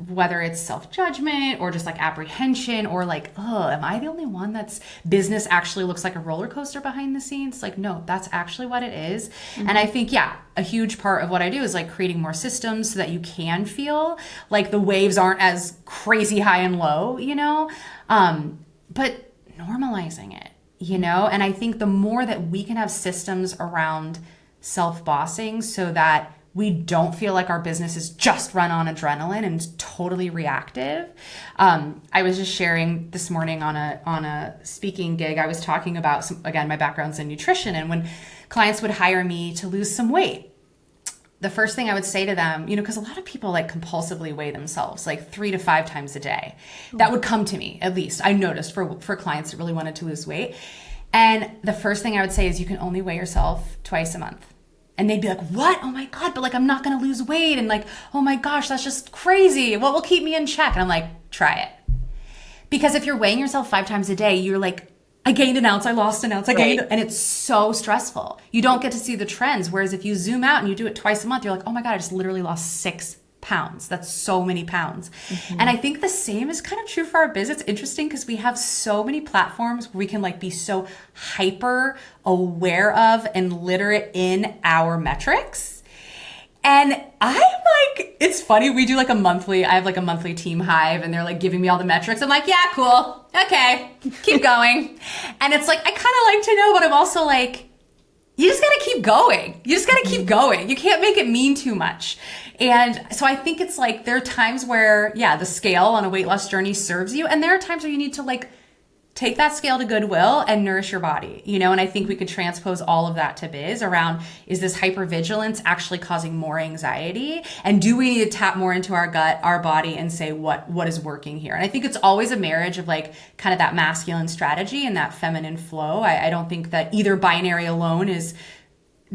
whether it's self-judgment or just like apprehension or like, oh, am I the only one that's business actually looks like a roller coaster behind the scenes? Like, no, that's actually what it is. Mm-hmm. And I think, yeah, a huge part of what I do is like creating more systems so that you can feel like the waves aren't as crazy high and low, you know, but normalizing it, you know? And I think the more that we can have systems around self-bossing so that we don't feel like our business is just run on adrenaline and totally reactive. I was just sharing this morning on a speaking gig. I was talking about again, my background's in nutrition, and when clients would hire me to lose some weight, the first thing I would say to them, you know, because a lot of people like compulsively weigh themselves like 3 to 5 times a day. That would come to me, at least I noticed for clients that really wanted to lose weight. And the first thing I would say is, you can only weigh yourself twice a month. And they'd be like, what? Oh my God, but like, I'm not going to lose weight. And like, oh my gosh, that's just crazy. What will keep me in check? And I'm like, try it. Because if you're weighing yourself 5 times a day, you're like, I gained an ounce, I lost an ounce, I gained, and it's so stressful. You don't get to see the trends. Whereas if you zoom out and you do it twice a month, you're like, oh my God, I just literally lost 6 pounds. That's so many pounds. Mm-hmm. And I think the same is kind of true for our business. It's interesting because we have so many platforms where we can like be so hyper aware of and literate in our metrics. And I'm like, it's funny. We do like I have like a monthly team hive, and they're like giving me all the metrics. I'm like, yeah, cool. Okay, keep going. And it's like, I kind of like to know, but I'm also like, you just got to keep going. You just got to keep going. You can't make it mean too much. And so I think it's like, there are times where, yeah, the scale on a weight loss journey serves you. And there are times where you need to like take that scale to Goodwill and nourish your body, you know? And I think we could transpose all of that to biz around, is this hypervigilance actually causing more anxiety? And do we need to tap more into our gut, our body, and say what is working here? And I think it's always a marriage of like kind of that masculine strategy and that feminine flow. I don't think that either binary alone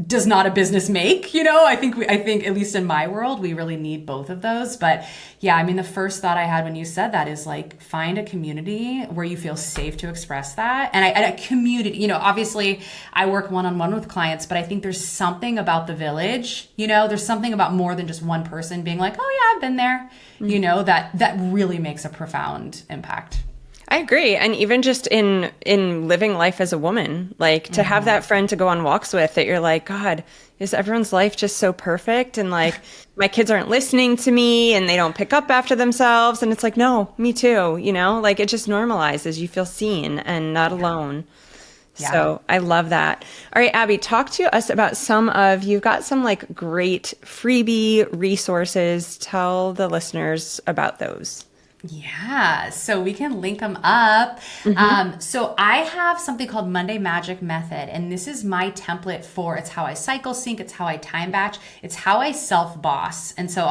does not a business make, you know? I think at least in my world, we really need both of those. But yeah, I mean, the first thought I had when you said that is like, find a community where you feel safe to express that. And a community, you know, obviously I work one-on-one with clients, but I think there's something about the village, you know, there's something about more than just one person being like, oh yeah, I've been there, you know, that really makes a profound impact. I agree. And even just in living life as a woman, like to have that friend to go on walks with that you're like, God, is everyone's life just so perfect? And like my kids aren't listening to me and they don't pick up after themselves. And it's like, no, me too. Like it just normalizes. You feel seen and not alone. Yeah. So I love that. All right, Abbi, talk to us about you've got some like great freebie resources. Tell the listeners about those. Yeah, so we can link them up. So I have something called Monday Magic Method, and this is my template it's how I cycle sync, it's how I time batch, it's how I self-boss. And so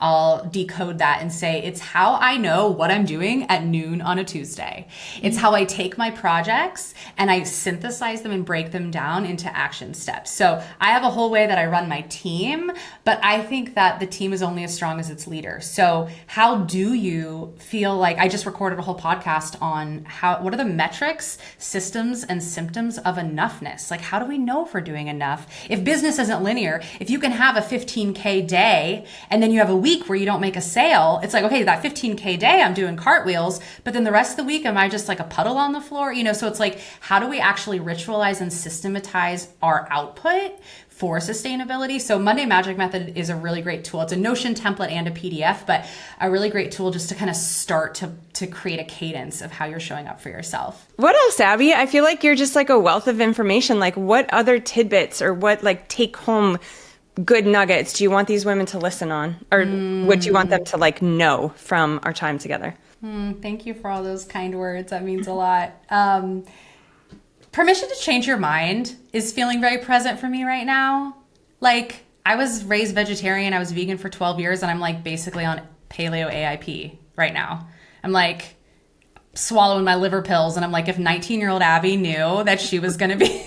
I'll decode that and say it's how I know what I'm doing at noon on a Tuesday. It's how I take my projects and I synthesize them and break them down into action steps. So I have a whole way that I run my team, but I think that the team is only as strong as its leader. So how do you feel like I just recorded a whole podcast on what are the metrics, systems, and symptoms of enoughness? Like, how do we know if we're doing enough? If business isn't linear, if you can have a 15K day and then you have a week where you don't make a sale, it's like, okay, that 15K day I'm doing cartwheels, but then the rest of the week, am I just like a puddle on the floor? So it's like, how do we actually ritualize and systematize our output for sustainability? So Monday Magic Method is a really great tool. It's a Notion template and a PDF, but a really great tool just to kind of start to create a cadence of how you're showing up for yourself. What else, Abbi? I feel like you're just like a wealth of information. Like what other tidbits or what like take home good nuggets do you want these women to listen on, or would you want them to like know from our time together? Thank you for all those kind words. That means a lot. Permission to change your mind is feeling very present for me right now. Like I was raised vegetarian. I was vegan for 12 years and I'm like basically on paleo AIP right now. I'm like swallowing my liver pills and I'm like, if 19-year-old Abbi knew that she was going to be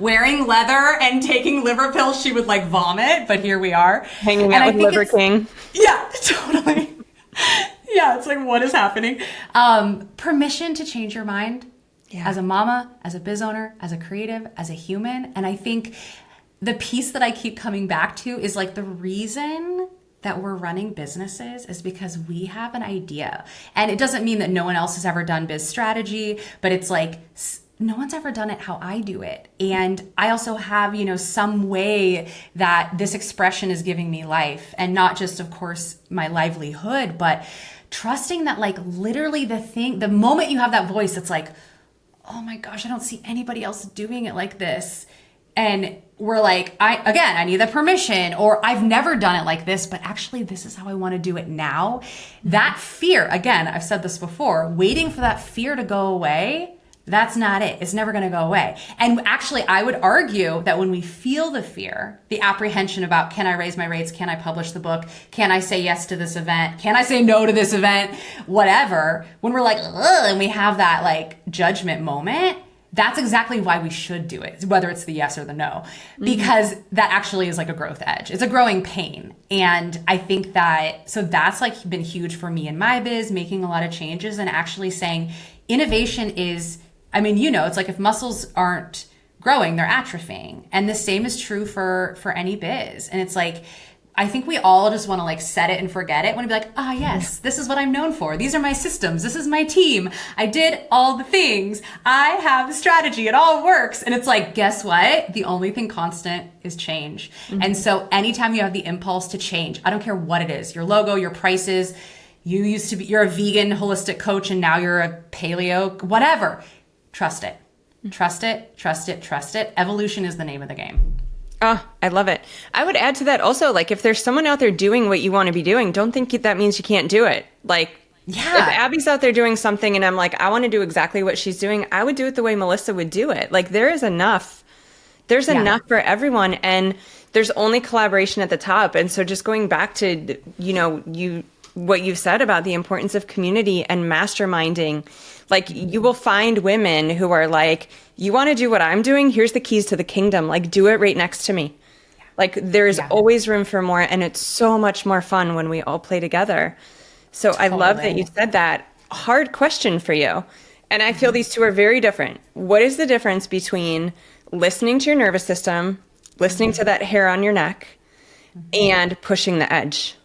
wearing leather and taking liver pills, she would like vomit, but here we are. Hanging out with Liver King. Yeah, totally. Yeah, it's like, what is happening? Permission to change your mind as a mama, as a biz owner, as a creative, as a human. And I think the piece that I keep coming back to is like the reason that we're running businesses is because we have an idea. And it doesn't mean that no one else has ever done biz strategy, but it's like no one's ever done it how I do it. And I also have, some way that this expression is giving me life, and not just, of course, my livelihood, but trusting that like literally the moment you have that voice, it's like, oh my gosh, I don't see anybody else doing it like this. And we're like, I need the permission, or I've never done it like this, but actually this is how I want to do it now. That fear, again, I've said this before, waiting for that fear to go away, that's not it. It's never going to go away. And actually, I would argue that when we feel the fear, the apprehension about, can I raise my rates? Can I publish the book? Can I say yes to this event? Can I say no to this event? Whatever. When we're like, ugh, and we have that like judgment moment, that's exactly why we should do it, whether it's the yes or the no, because that actually is like a growth edge. It's a growing pain. And I think so that's like been huge for me in my biz, making a lot of changes and actually saying innovation is, it's like if muscles aren't growing, they're atrophying. And the same is true for any biz. And it's like, I think we all just want to like set it and forget it. Want to be like, yes, this is what I'm known for. These are my systems. This is my team. I did all the things. I have a strategy. It all works. And it's like, guess what? The only thing constant is change. And so anytime you have the impulse to change, I don't care what it is, your logo, your prices, you're a vegan holistic coach and now you're a paleo, whatever. Trust it. Trust it, trust it, trust it. Evolution is the name of the game. Oh, I love it. I would add to that also, like if there's someone out there doing what you want to be doing, don't think that means you can't do it. Like if Abbi's out there doing something and I'm like, I want to do exactly what she's doing, I would do it the way Melissa would do it. Like there is enough. There's enough for everyone, and there's only collaboration at the top. And so just going back to, what you've said about the importance of community and masterminding, like you will find women who are like, you want to do what I'm doing? Here's the keys to the kingdom. Like do it right next to me. Like there's always room for more. And it's so much more fun when we all play together. So I love that you said that. Hard question for you. And I feel these two are very different. What is the difference between listening to your nervous system, listening to that hair on your neck, and pushing the edge?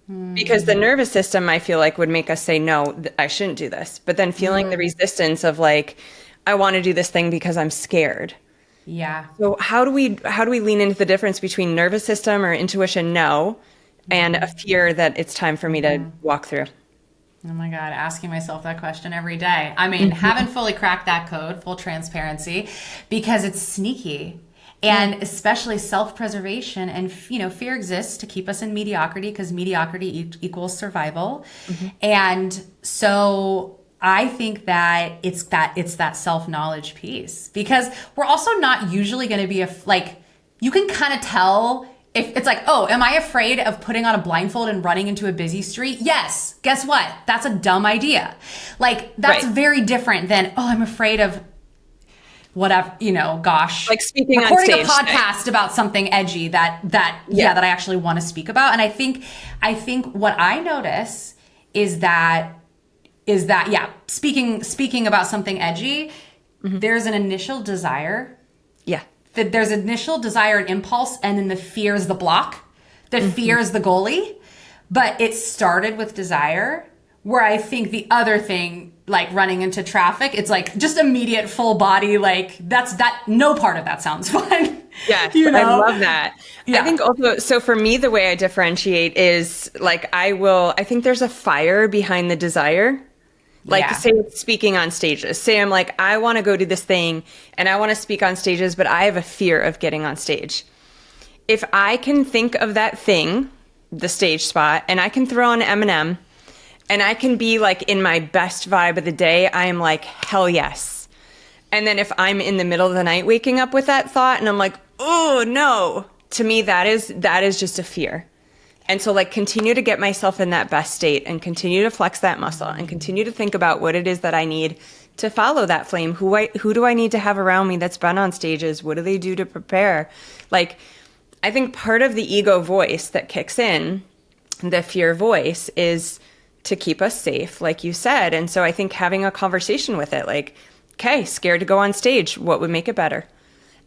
Because the nervous system, I feel like, would make us say, no, I shouldn't do this. But then feeling the resistance of like, I want to do this thing because I'm scared. Yeah. So how do we lean into the difference between nervous system or intuition, no, and a fear that it's time for me to walk through? Oh my God, asking myself that question every day. I mean, haven't fully cracked that code, full transparency, because it's sneaky. And especially self-preservation and, fear exists to keep us in mediocrity because mediocrity equals survival. And so I think that it's that self-knowledge piece, because we're also not usually going to be you can kind of tell if it's like, oh, am I afraid of putting on a blindfold and running into a busy street? Yes. Guess what? That's a dumb idea. That's very different than, oh, I'm afraid of whatever, gosh, like speaking recording on stage, a podcast about something edgy that I actually want to speak about. And I think what I notice is that speaking about something edgy, there's an initial desire. Yeah. There's initial desire and impulse, and then the fear is the block. The fear is the goalie. But it started with desire, where I think the other thing, like running into traffic, it's like just immediate full body, no part of that sounds fun. Yeah, I love that. Yeah. I think also, so for me, the way I differentiate is I think there's a fire behind the desire. Say it's speaking on stages. Say I'm like, I want to go do this thing and I want to speak on stages, but I have a fear of getting on stage. If I can think of that thing, the stage spot, and I can throw on Eminem and I can be in my best vibe of the day, I am like, hell yes. And then if I'm in the middle of the night waking up with that thought and I'm like, oh no, to me, that is just a fear. And so continue to get myself in that best state and continue to flex that muscle and continue to think about what it is that I need to follow that flame. Who do I need to have around me that's been on stages? What do they do to prepare? I think part of the ego voice that kicks in, the fear voice, is to keep us safe, like you said. And so I think having a conversation with it, okay, scared to go on stage, what would make it better?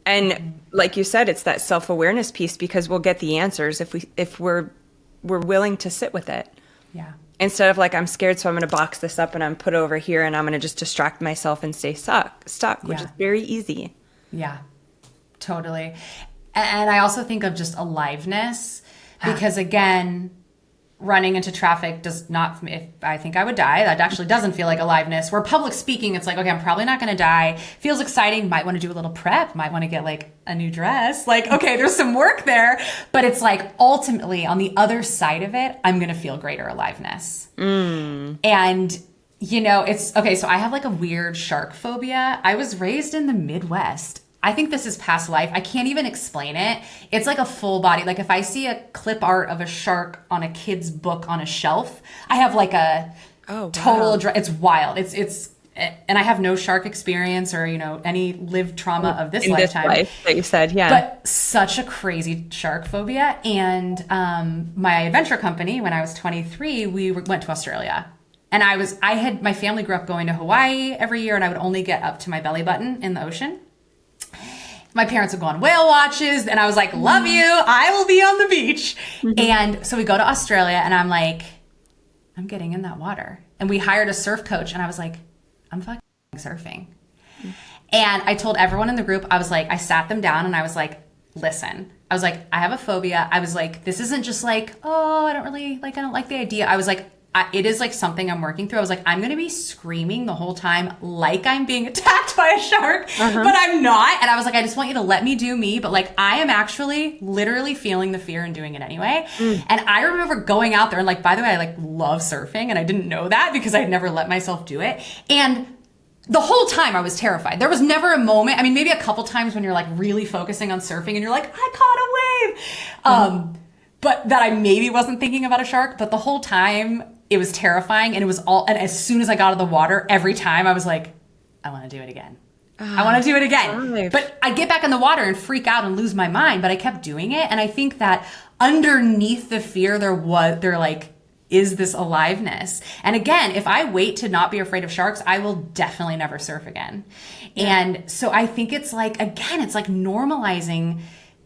And like you said, it's that self-awareness piece, because we'll get the answers if we're willing to sit with it. Yeah. Instead of I'm scared, so I'm going to box this up and I'm put over here and I'm going to just distract myself and stay stuck, which is very easy. Yeah, totally. And I also think of just aliveness, because again, running into traffic does not, if I think I would die, that actually doesn't feel like aliveness. Where public speaking, it's like, okay, I'm probably not going to die. Feels exciting. Might want to do a little prep. Might want to get a new dress. Okay, there's some work there. But it's ultimately on the other side of it, I'm going to feel greater aliveness. And, it's, okay, so I have a weird shark phobia. I was raised in the Midwest. I think this is past life. I can't even explain it. It's a full body. If I see a clip art of a shark on a kid's book on a shelf, I have a total, it's wild. It's, and I have no shark experience or, any lived trauma of this lifetime. This life that you said, yeah. But such a crazy shark phobia. And my venture company, when I was 23, we went to Australia. And my family grew up going to Hawaii every year, and I would only get up to my belly button in the ocean. My parents would go on whale watches, and I was like, love you, I will be on the beach. And so we go to Australia, and I'm like, I'm getting in that water. And we hired a surf coach, and I was like, I'm fucking surfing. And I told everyone in the group, I was like, I sat them down, and I was like, listen. I was like, I have a phobia. I was like, this isn't just oh, I don't like the idea. I was like, it is something I'm working through. I was like, I'm going to be screaming the whole time like I'm being attacked by a shark, but I'm not. And I was like, I just want you to let me do me. But I am actually literally feeling the fear and doing it anyway. And I remember going out there and by the way, I love surfing, and I didn't know that because I had never let myself do it. And the whole time I was terrified. There was never a moment. I mean, maybe a couple times when you're really focusing on surfing and you're like, I caught a wave. But that I maybe wasn't thinking about a shark. But the whole time it was terrifying, and it was and as soon as I got out of the water, every time I was like, I want to do it again. I want to do it again. Life. But I get back in the water and freak out and lose my mind, but I kept doing it. And I think that underneath the fear, is this aliveness. And again, if I wait to not be afraid of sharks, I will definitely never surf again. Yeah. And so I think it's again, it's normalizing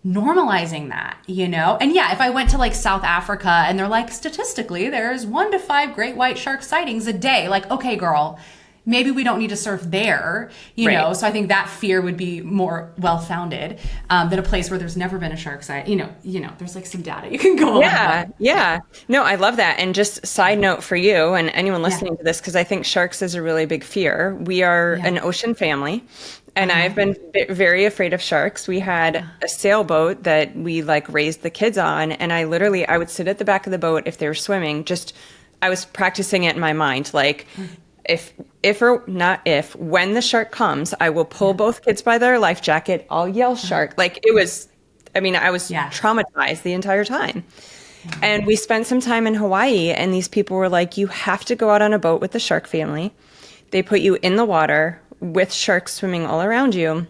normalizing that, you know? And yeah, if I went to like South Africa and they're like, statistically, there's 1 to 5 great white shark sightings a day. Like, okay, girl, maybe we don't need to surf there, you know? So I think that fear would be more well-founded than a place where there's never been a shark sight. You know, there's like some data you can go on. Yeah. No, I love that. And just side note for you and anyone listening to this, because I think sharks is a really big fear. We are an ocean family. And I've been very afraid of sharks. We had a sailboat that we like raised the kids on. And I would sit at the back of the boat if they were swimming. I was practicing it in my mind. Like when the shark comes, I will pull both kids by their life jacket. I'll yell shark. Like I was traumatized the entire time. And we spent some time in Hawaii and these people were like, you have to go out on a boat with the shark family. They put you in the water with sharks swimming all around you.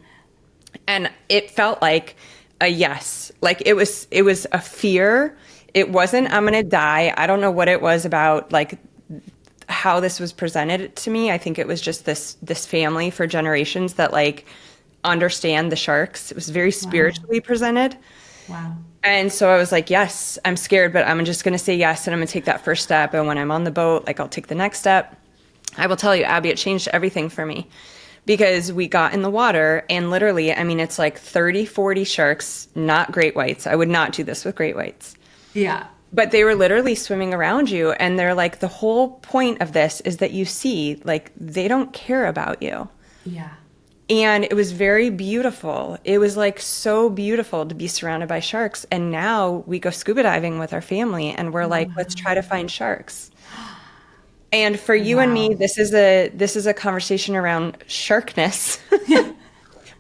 And it felt like a yes. Like it was a fear. It wasn't, I'm going to die. I don't know what it was about like how this was presented to me. I think it was just this family for generations that like understand the sharks. It was very spiritually presented. Wow. And so I was like, yes, I'm scared, but I'm just going to say yes. And I'm going to take that first step. And when I'm on the boat, like I'll take the next step. I will tell you, Abbi, it changed everything for me. Because we got in the water and literally, I mean, it's like 30, 40 sharks, not great whites. I would not do this with great whites. Yeah. But they were literally swimming around you. And they're like, the whole point of this is that you see, like, they don't care about you. Yeah. And it was very beautiful. It was like so beautiful to be surrounded by sharks. And now we go scuba diving with our family and we're like, let's try to find sharks. And for you and me, this is a conversation around sharkness.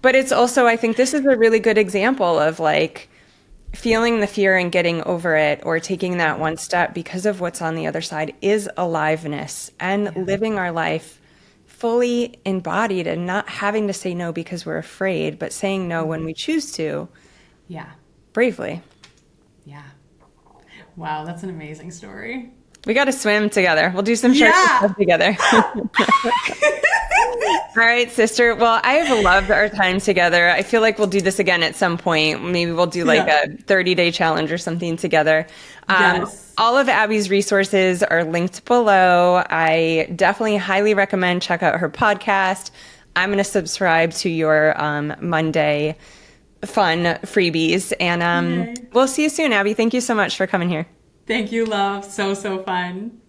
But it's also, I think this is a really good example of like feeling the fear and getting over it or taking that one step because of what's on the other side is aliveness and living our life fully embodied and not having to say no because we're afraid, but saying no when we choose to. Yeah. Bravely. Yeah. Wow, that's an amazing story. We got to swim together. We'll do some shark stuff together. All right, sister. Well, I have loved our time together. I feel like we'll do this again at some point. Maybe we'll do like a 30-day challenge or something together. All of Abbi's resources are linked below. I definitely highly recommend check out her podcast. I'm going to subscribe to your Monday fun freebies. And we'll see you soon, Abbi. Thank you so much for coming here. Thank you, love. So fun.